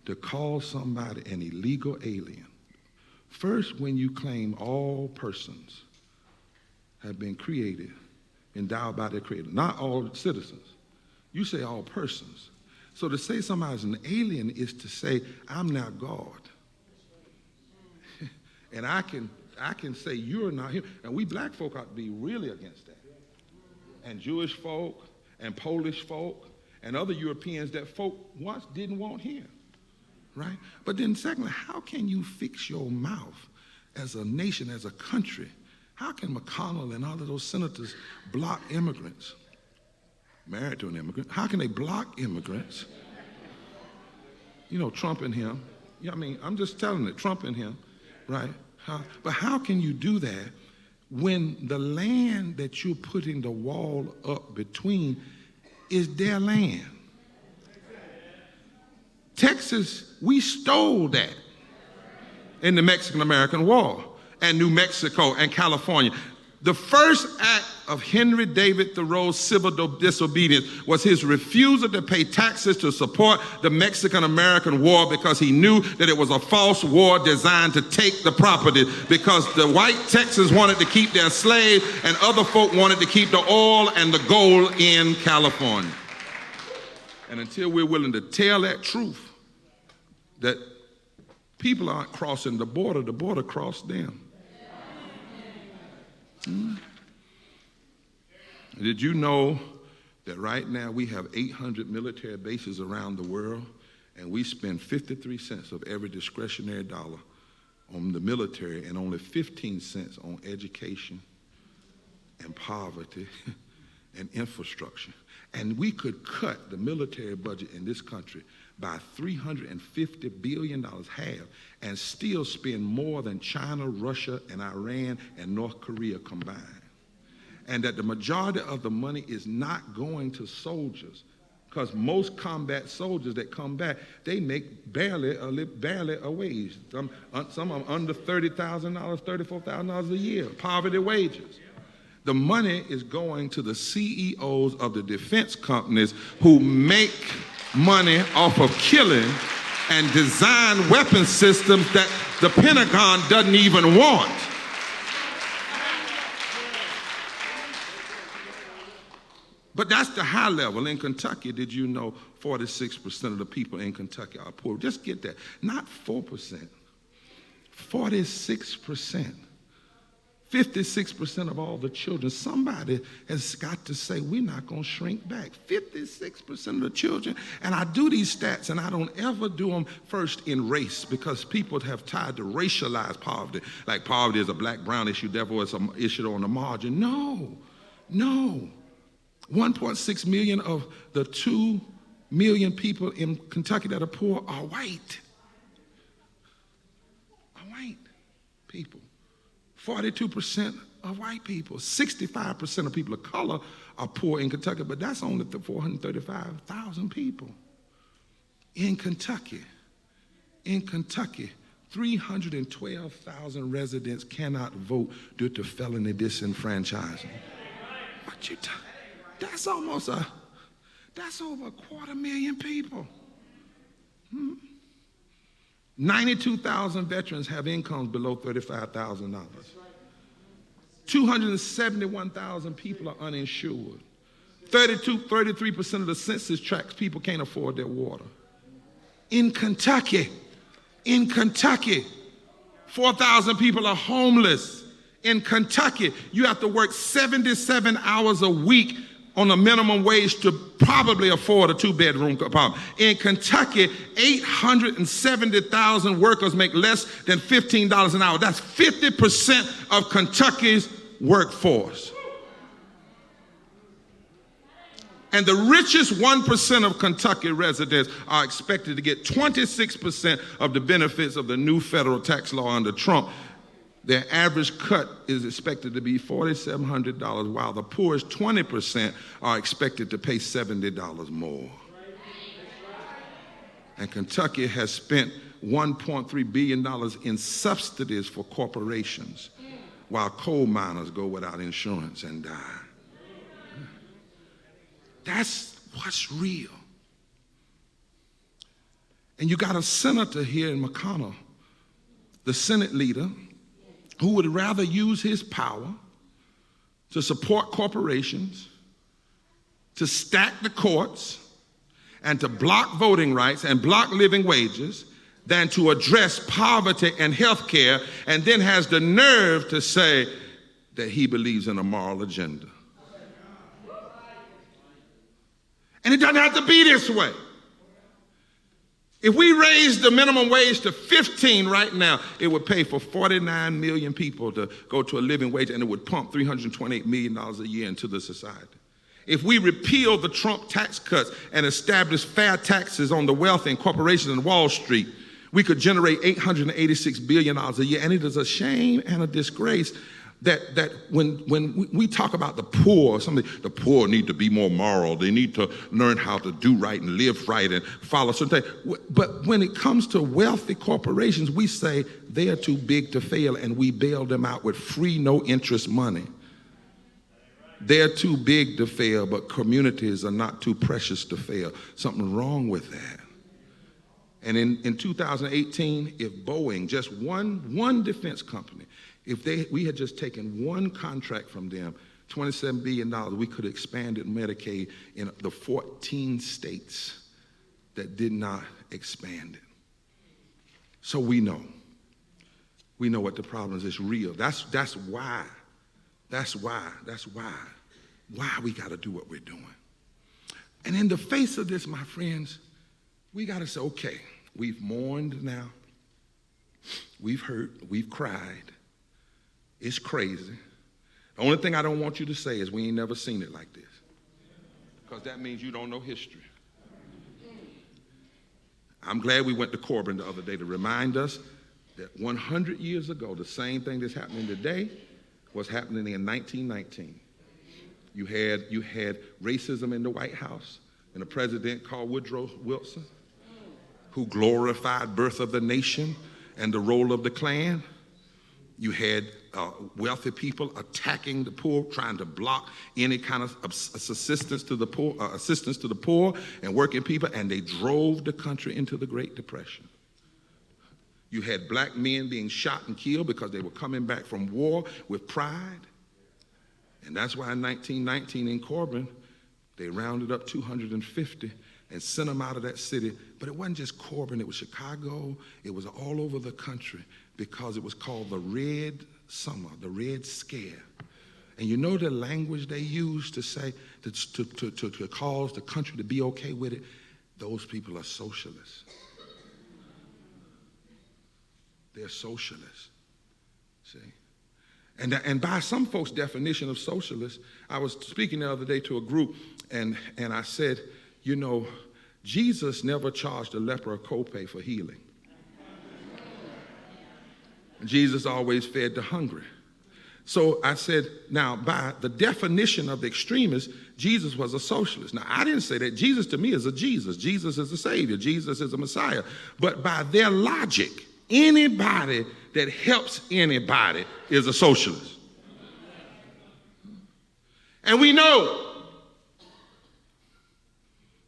to call somebody an illegal alien? First, when you claim all persons have been created, endowed by their creator, not all citizens. You say all persons. So to say somebody's an alien is to say, I'm not God. And I can say you're not here. And we black folk ought to be really against that. And Jewish folk and Polish folk and other Europeans that folk once didn't want here. Right? But then secondly, how can you fix your mouth as a nation, as a country, How can McConnell and all of those senators block immigrants? Married to an immigrant. How can they block immigrants? You know, Trump and him. Yeah, I mean, I'm just telling it, Trump and him, right? But how can you do that when the land that you're putting the wall up between is their land? Texas, we stole that in the Mexican-American War, and New Mexico and California. The first act of Henry David Thoreau's civil disobedience was his refusal to pay taxes to support the Mexican-American War because he knew that it was a false war designed to take the property, because the white Texans wanted to keep their slaves and other folk wanted to keep the oil and the gold in California. And until we're willing to tell that truth, that people aren't crossing the border crossed them. Did you know that right now we have 800 military bases around the world, and we spend 53 cents of every discretionary dollar on the military and only 15 cents on education and poverty and infrastructure? And we could cut the military budget in this country by $350 billion, half, and still spend more than China, Russia, and Iran and North Korea combined. And that the majority of the money is not going to soldiers, because most combat soldiers that come back, they make barely a wage. Some of them under $30,000, $34,000 a year, poverty wages. The money is going to the CEOs of the defense companies who make money off of killing and design weapon systems that the Pentagon doesn't even want. But that's the high level. In Kentucky, did you know 46% of the people in Kentucky are poor? Just get that. Not 4%, 46%. 56% of all the children. Somebody has got to say, we're not going to shrink back. 56% of the children. And I do these stats, and I don't ever do them first in race, because people have tried to racialize poverty. Like poverty is a black-brown issue, therefore it's an issue on the margin. No. 1.6 million of the 2 million people in Kentucky that are poor are white. Are white people. 42% of white people. 65% of people of color are poor in Kentucky, but that's only 435,000 people. In Kentucky, 312,000 residents cannot vote due to felony disenfranchisement. What you talking? That's over 250,000 people. 92,000 veterans have incomes below $35,000. 271,000 people are uninsured. 33% of the census tracts people can't afford their water. In Kentucky, 4,000 people are homeless. In Kentucky, you have to work 77 hours a week on a minimum wage to probably afford a 2-bedroom apartment. In Kentucky, 870,000 workers make less than $15 an hour. That's 50% of Kentucky's workforce. And the richest 1% of Kentucky residents are expected to get 26% of the benefits of the new federal tax law under Trump. Their average cut is expected to be $4,700, while the poorest 20% are expected to pay $70 more. And Kentucky has spent $1.3 billion in subsidies for corporations, while coal miners go without insurance and die. That's what's real. And you got a senator here in McConnell, the Senate leader, who would rather use his power to support corporations, to stack the courts, and to block voting rights and block living wages than to address poverty and health care, and then has the nerve to say that he believes in a moral agenda. And it doesn't have to be this way. If we raised the minimum wage to 15 right now, it would pay for 49 million people to go to a living wage, and it would pump $328 million a year into the society. If we repeal the Trump tax cuts and establish fair taxes on the wealthy and corporations and Wall Street, we could generate $886 billion a year. And it is a shame and a disgrace that when we talk about the poor, the poor need to be more moral. They need to learn how to do right and live right and follow certain things. But when it comes to wealthy corporations, we say they are too big to fail, and we bail them out with free, no interest money. They're too big to fail, but communities are not too precious to fail. Something wrong with that. And in 2018, if Boeing, just one defense company, if we had just taken one contract from them, $27 billion, we could have expanded Medicaid in the 14 states that did not expand it. So we know what the problem is. It's real. That's why we got to do what we're doing. And in the face of this, my friends, we got to say, okay, we've mourned now. We've hurt. We've cried. It's crazy. The only thing I don't want you to say is we ain't never seen it like this, because that means you don't know history. I'm glad we went to Corbin the other day to remind us that 100 years ago, the same thing that's happening today was happening in 1919. You had racism in the White House and a president called Woodrow Wilson, who glorified birth of the nation and the role of the Klan. You had wealthy people attacking the poor, trying to block any kind of assistance to the poor and working people, and they drove the country into the Great Depression. You had black men being shot and killed because they were coming back from war with pride. And that's why in 1919 in Corbin, they rounded up 250 and sent them out of that city. But it wasn't just Corbin, it was Chicago, it was all over the country, because it was called the Red Summer, the Red Scare. And you know the language they used to say, to cause the country to be okay with it? Those people are socialists. They're socialists, see? And by some folks' definition of socialist, I was speaking the other day to a group, and I said, you know, Jesus never charged a leper a copay for healing. Jesus always fed the hungry. So I said, now, by the definition of the extremists, Jesus was a socialist. Now, I didn't say that. Jesus to me is a Jesus. Jesus is a Savior. Jesus is a Messiah. But by their logic, anybody that helps anybody is a socialist. And we know.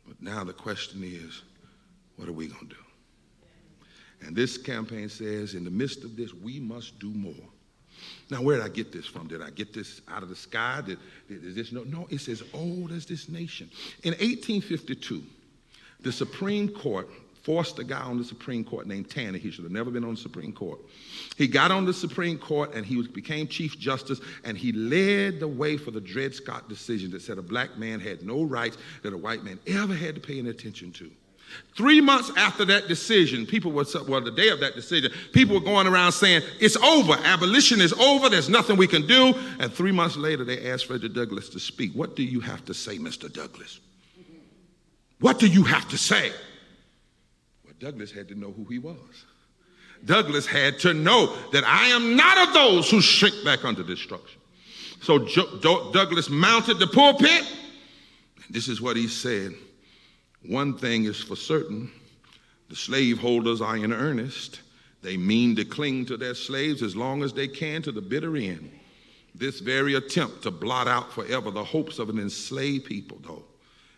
But now the question is, what are we going to do? And this campaign says, in the midst of this, we must do more. Now, where did I get this from? Did I get this out of the sky? Is this no, it's as old as this nation. In 1852, the Supreme Court forced a guy on the Supreme Court named Taney. He should have never been on the Supreme Court. He got on the Supreme Court, and he became Chief Justice, and he led the way for the Dred Scott decision that said a black man had no rights that a white man ever had to pay any attention to. 3 months after that decision, the day of that decision, people were going around saying, it's over, abolition is over, there's nothing we can do. And 3 months later, they asked Frederick Douglass to speak. What do you have to say, Mr. Douglass? What do you have to say? Well, Douglass had to know who he was. Douglass had to know that I am not of those who shrink back under destruction. So Douglass mounted the pulpit, and this is what he said. One thing is for certain, the slaveholders are in earnest. They mean to cling to their slaves as long as they can to the bitter end. This very attempt to blot out forever the hopes of an enslaved people, though,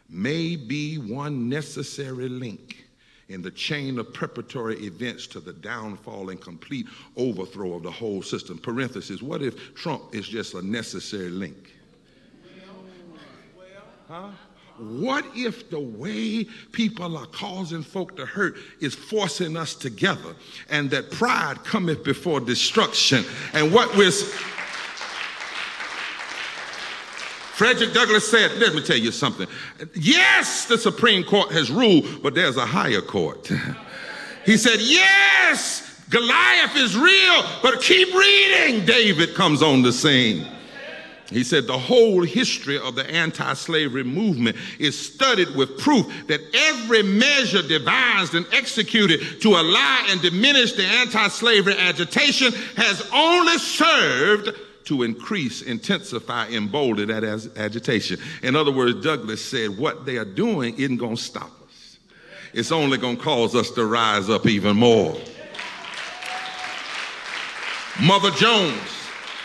may be one necessary link in the chain of preparatory events to the downfall and complete overthrow of the whole system. Parenthesis, what if Trump is just a necessary link? Huh? What if the way people are causing folk to hurt is forcing us together, and that pride cometh before destruction? And what we're Frederick Douglass said, let me tell you something. Yes, the Supreme Court has ruled, but there's a higher court. He said, yes, Goliath is real, but keep reading. David comes on the scene. He said the whole history of the anti-slavery movement is studied with proof that every measure devised and executed to ally and diminish the anti-slavery agitation has only served to increase, intensify, embolden that agitation. In other words, Douglass said what they are doing isn't going to stop us. It's only going to cause us to rise up even more. Mother Jones,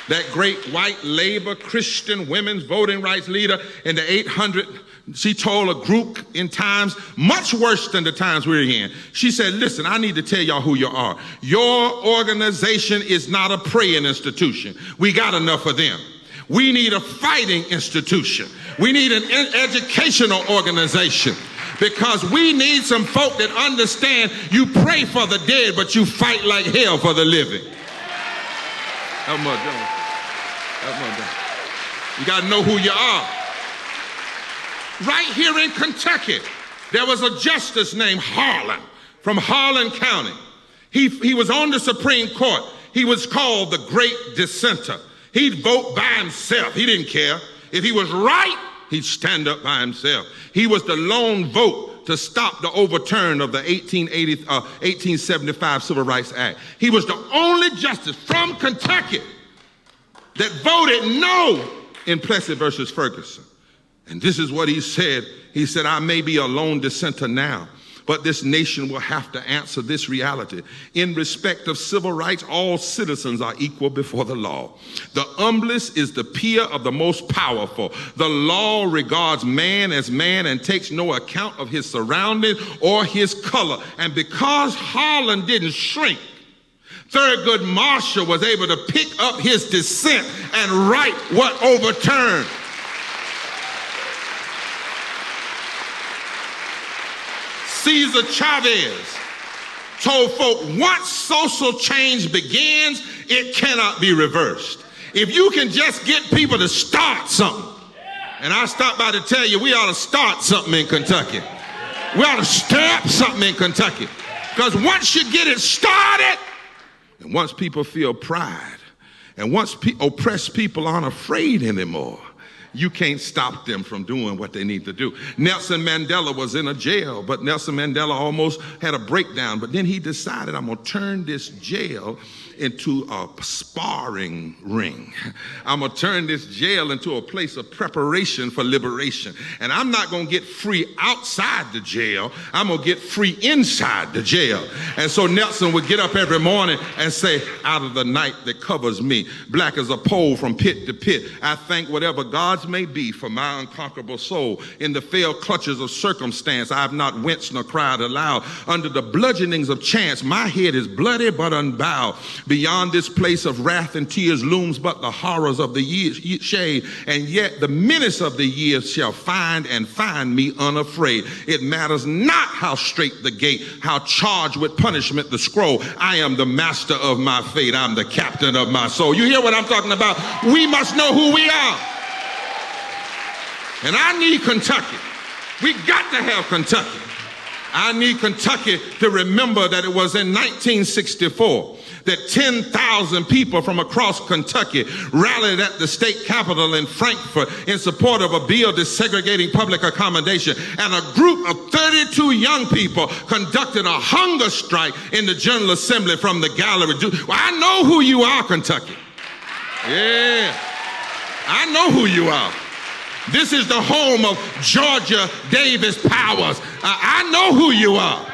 that great white labor Christian women's voting rights leader in the 800s, she told a group in times much worse than the times we're in. She said, listen, I need to tell y'all who you are. Your organization is not a praying institution. We got enough of them. We need a fighting institution. We need an educational organization, because we need some folk that understand you pray for the dead, but you fight like hell for the living. How much, you got to know who you are. Right here in Kentucky, there was a justice named Harlan from Harlan County. He was on the Supreme Court. He was called the Great Dissenter. He'd vote by himself. He didn't care. If he was right, he'd stand up by himself. He was the lone vote to stop the overturn of the 1875 Civil Rights Act. He was the only justice from Kentucky that voted no in Plessy versus Ferguson. And this is what he said. He said, I may be a lone dissenter now, but this nation will have to answer this reality. In respect of civil rights, all citizens are equal before the law. The humblest is the peer of the most powerful. The law regards man as man and takes no account of his surroundings or his color. And because Harlan didn't shrink, Thurgood Marshall was able to pick up his dissent and write what overturned. Cesar Chavez told folk, once social change begins, it cannot be reversed. If you can just get people to start something, and I stopped by to tell you, we ought to start something in Kentucky. We ought to stir up something in Kentucky. Because once you get it started, and once people feel pride, and once oppressed people aren't afraid anymore, you can't stop them from doing what they need to do. Nelson Mandela was in a jail, but Nelson Mandela almost had a breakdown. But then he decided, I'm going to turn this jail into a sparring ring. I'm going to turn this jail into a place of preparation for liberation. And I'm not going to get free outside the jail. I'm going to get free inside the jail. And so Nelson would get up every morning and say, out of the night that covers me, black as a pole from pit to pit, I thank whatever gods may be for my unconquerable soul. In the fell clutches of circumstance, I have not winced nor cried aloud. Under the bludgeonings of chance, my head is bloody but unbowed. Beyond this place of wrath and tears looms but the horrors of the shade, and yet the menace of the years shall find me unafraid. It matters not how straight the gate, how charged with punishment the scroll. I am the master of my fate. I'm the captain of my soul. You hear what I'm talking about? We must know who we are. And I need Kentucky. We got to have Kentucky. I need Kentucky to remember that it was in 1964 that 10,000 people from across Kentucky rallied at the state capitol in Frankfort in support of a bill desegregating public accommodation. And a group of 32 young people conducted a hunger strike in the General Assembly from the gallery. Well, I know who you are, Kentucky. Yeah, I know who you are. This is the home of Georgia Davis Powers. I know who you are.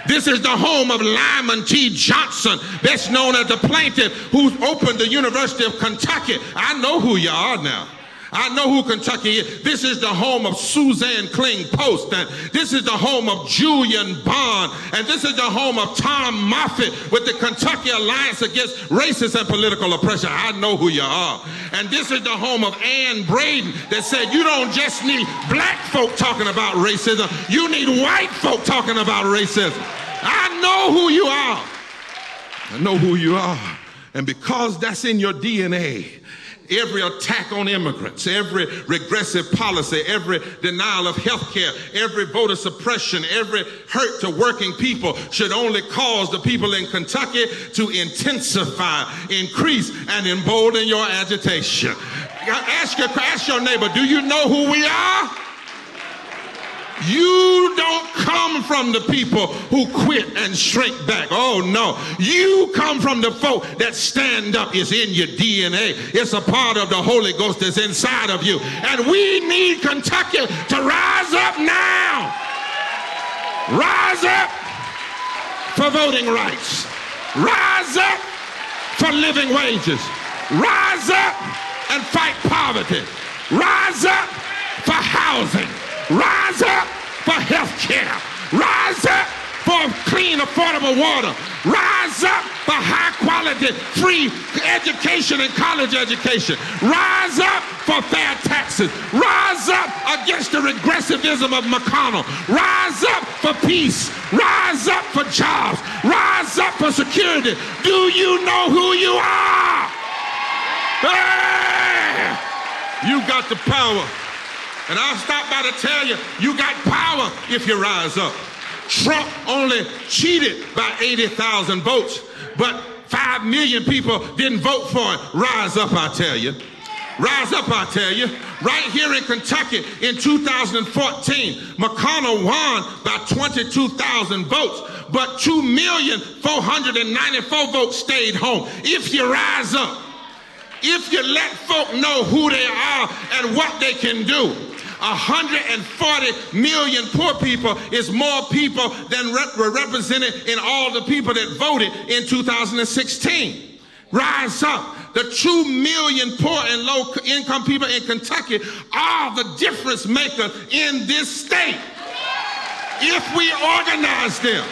This is the home of Lyman T. Johnson, best known as the plaintiff who's opened the University of Kentucky. I know who you are now. I know who Kentucky is. This is the home of Suzanne Kling Post, and this is the home of Julian Bond, and this is the home of Tom Moffitt with the Kentucky Alliance Against Racist and Political Oppression. I know who you are. And this is the home of Ann Braden that said you don't just need black folk talking about racism, you need white folk talking about racism. I know who you are. I know who you are. And because that's in your DNA, every attack on immigrants, every regressive policy, every denial of health care, every voter suppression, every hurt to working people should only cause the people in Kentucky to intensify, increase, and embolden your agitation. Ask your neighbor, do you know who we are? You don't come from the people who quit and shrink back. Oh no, you come from the folk that stand up. It's in your DNA. It's a part of the Holy Ghost that's inside of you. And we need Kentucky to rise up now. Rise up for voting rights. Rise up for living wages. Rise up and fight poverty. Rise up for housing. Rise up for health care. Rise up for clean, affordable water. Rise up for high quality, free education and college education. Rise up for fair taxes. Rise up against the regressivism of McConnell. Rise up for peace. Rise up for jobs. Rise up for security. Do you know who you are? Hey! You got the power. And I'll stop by to tell you, you got power if you rise up. Trump only cheated by 80,000 votes, but 5 million people didn't vote for it. Rise up, I tell you. Rise up, I tell you. Right here in Kentucky in 2014, McConnell won by 22,000 votes, but 2,494,000 votes stayed home. If you rise up, if you let folk know who they are and what they can do, 140 million poor people is more people than were represented in all the people that voted in 2016. Rise up. The 2 million poor and low income people in Kentucky are the difference makers in this state. If we organize them,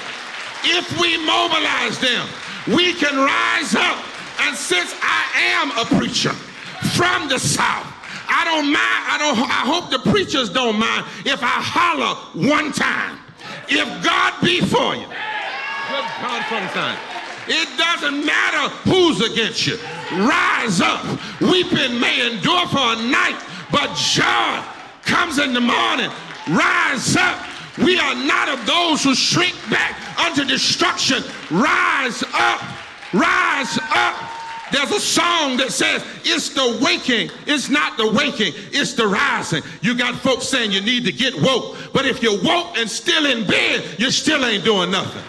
if we mobilize them, we can rise up. And since I am a preacher from the South, I don't mind, I hope the preachers don't mind if I holler one time. If God be for you, good God from time. It doesn't matter who's against you. Rise up. Weeping may endure for a night, but joy comes in the morning. Rise up. We are not of those who shrink back unto destruction. Rise up. Rise up. There's a song that says, it's the waking, it's not the waking, it's the rising. You got folks saying you need to get woke, but if you're woke and still in bed, you still ain't doing nothing.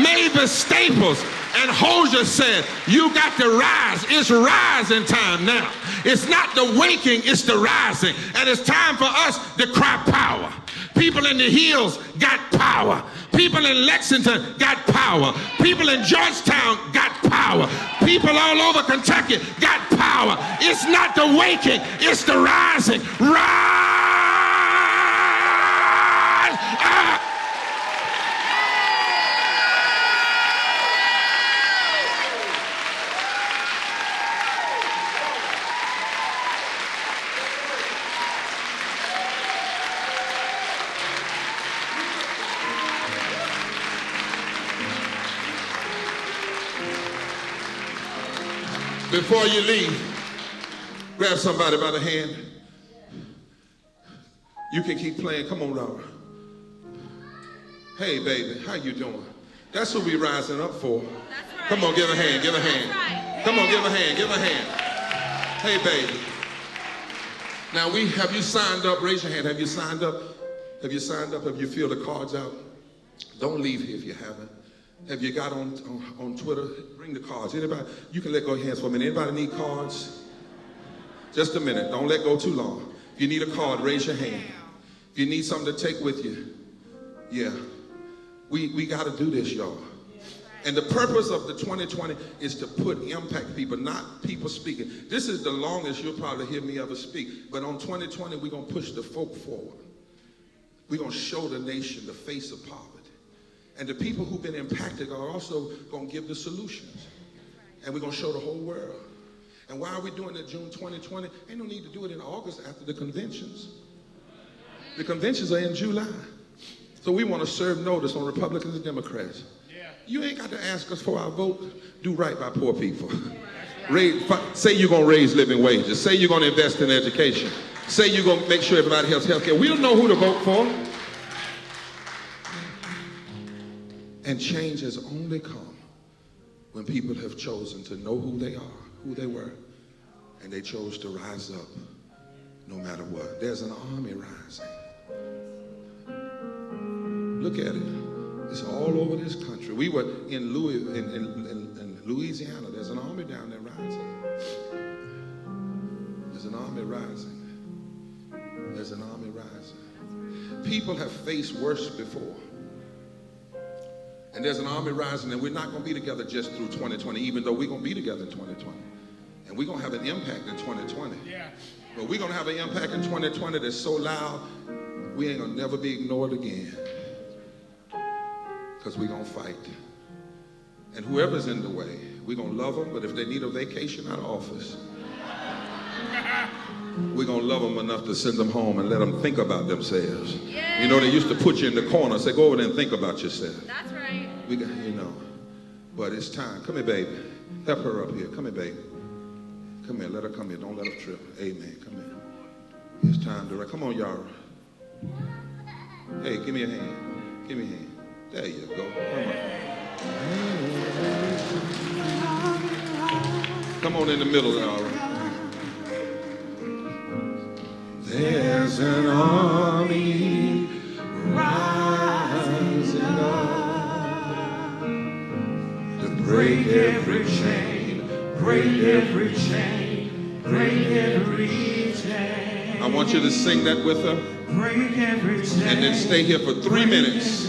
Mavis Staples and Hosier said, you got to rise. It's rising time now. It's not the waking, it's the rising. And it's time for us to cry power. People in the hills got power. People in Lexington got power. People in Georgetown got power. People all over Kentucky got power. It's not the waking, it's the rising. Rise up. Before you leave, grab somebody by the hand. You can keep playing. Come on, Laura. Hey, baby, how you doing? That's who we rising up for. That's right. Come on, give a hand, give a hand. Right. Come on, give a hand, give a hand. Hey, baby. Now, have you signed up? Raise your hand. Have you signed up? Have you signed up? Have you filled the cards out? Don't leave here if you haven't. Have you got on Twitter? Bring the cards. Anybody? You can let go of your hands for a minute. Anybody need cards? Just a minute. Don't let go too long. If you need a card, raise your hand. If you need something to take with you, yeah. We got to do this, y'all. And the purpose of the 2020 is to put impact people, not people speaking. This is the longest you'll probably hear me ever speak. But on 2020, we're going to push the folk forward. We're going to show the nation the face of poverty. And the people who've been impacted are also going to give the solutions. And we're going to show the whole world. And why are we doing it June 2020? Ain't no need to do it in August after the conventions. The conventions are in July. So we want to serve notice on Republicans and Democrats. You ain't got to ask us for our vote. Do right by poor people. Say you're going to raise living wages. Say you're going to invest in education. Say you're going to make sure everybody has health care. We don't know who to vote for. And change has only come when people have chosen to know who they are, who they were, and they chose to rise up no matter what. There's an army rising. Look at it. It's all over this country. We were in Louisiana. There's an army down there rising. There's an army rising. There's an army rising. People have faced worse before. And there's an army rising, and we're not going to be together just through 2020, even though we're going to be together in 2020. And we're going to have an impact in 2020. Yeah. But we're going to have an impact in 2020 that's so loud, we ain't going to never be ignored again. Because we're going to fight. And whoever's in the way, we're going to love them, but if they need a vacation out of office, we're going to love them enough to send them home and let them think about themselves. Yeah. You know, they used to put you in the corner and say, go over there and think about yourself. That's right. We got, you know, but it's time. Come here, baby. Help her up here. Come here, baby. Come here. Let her come here. Don't let her trip. Amen. Come here. It's time to, come on, Yara. Hey, give me a hand. Give me a hand. There you go. Come on in the middle, Yara. There's an army rising up to break every chain, break every chain, break every chain. I want you to sing that with her, break every chain, and then stay here for 3 minutes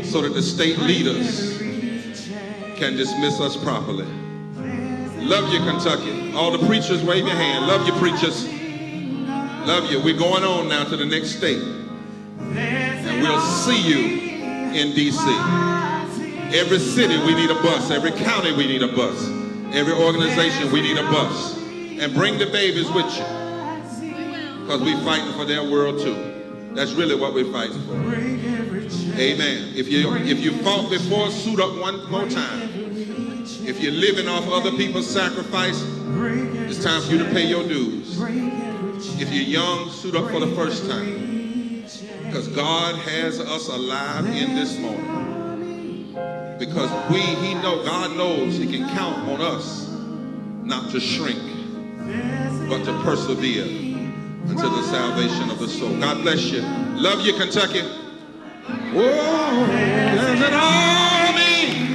so that the state leaders can dismiss us properly. Love you, Kentucky. All the preachers, wave your hand. Love you, preachers. Love you. We're going on now to the next state. And we'll see you in D.C. Every city, we need a bus. Every county, we need a bus. Every organization, we need a bus. And bring the babies with you. Because we're fighting for their world too. That's really what we're fighting for. Amen. If you fought before, suit up one more time. If you're living off other people's sacrifice, it's time for you to pay your dues. If you're young, suit up for the first time. Because God has us alive in this moment. Because God knows He can count on us not to shrink, but to persevere until the salvation of the soul. God bless you. Love you, Kentucky. Whoa, there's an army.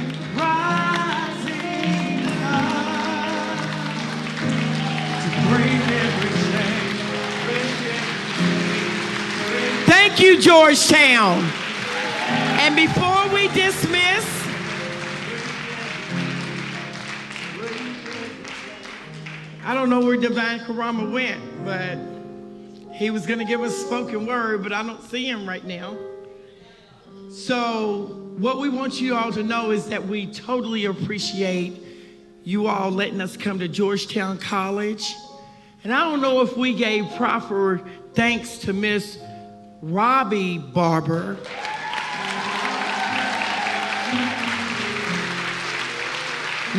Thank you, Georgetown. And before we dismiss, I don't know where Divine Karama went, but he was going to give us spoken word, but I don't see him right now. So what we want you all to know is that we totally appreciate you all letting us come to Georgetown College. And I don't know if we gave proper thanks to Miss Robbie Barber.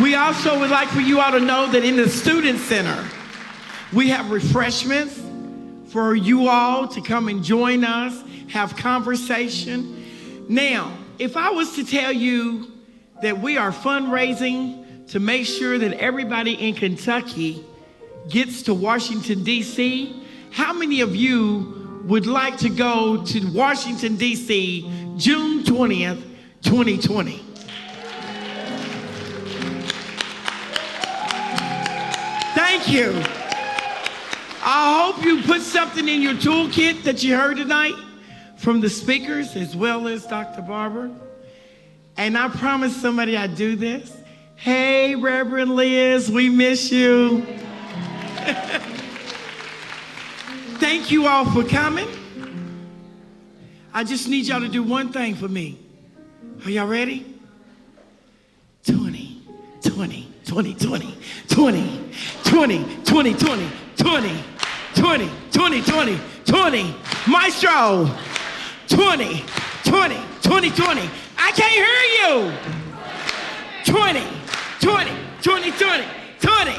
We also would like for you all to know that in the Student Center, we have refreshments for you all to come and join us, have conversation. Now, if I was to tell you that we are fundraising to make sure that everybody in Kentucky gets to Washington, D.C., how many of you would like to go to Washington, D.C., June 20th, 2020? Thank you. I hope you put something in your toolkit that you heard tonight from the speakers as well as Dr. Barber. And I promised somebody I'd do this. Hey, Reverend Liz, we miss you. Thank you all for coming. I just need y'all to do one thing for me. Are y'all ready? 20, 20, 20, 20, 20, 20, 20, 20, 20, 20, 20, 20, 20. Maestro. 20, 20, 20, 20. I can't hear you. 20, 20, 20, 20, 20.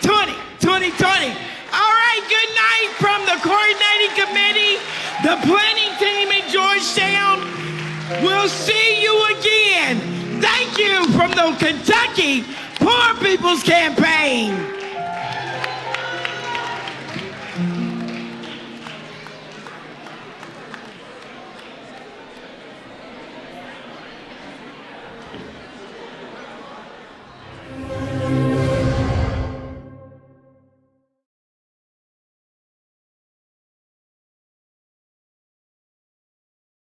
2020. All right, good night from the coordinating committee, the planning team in Georgetown. We'll see you again. Thank you from the Kentucky Poor People's Campaign.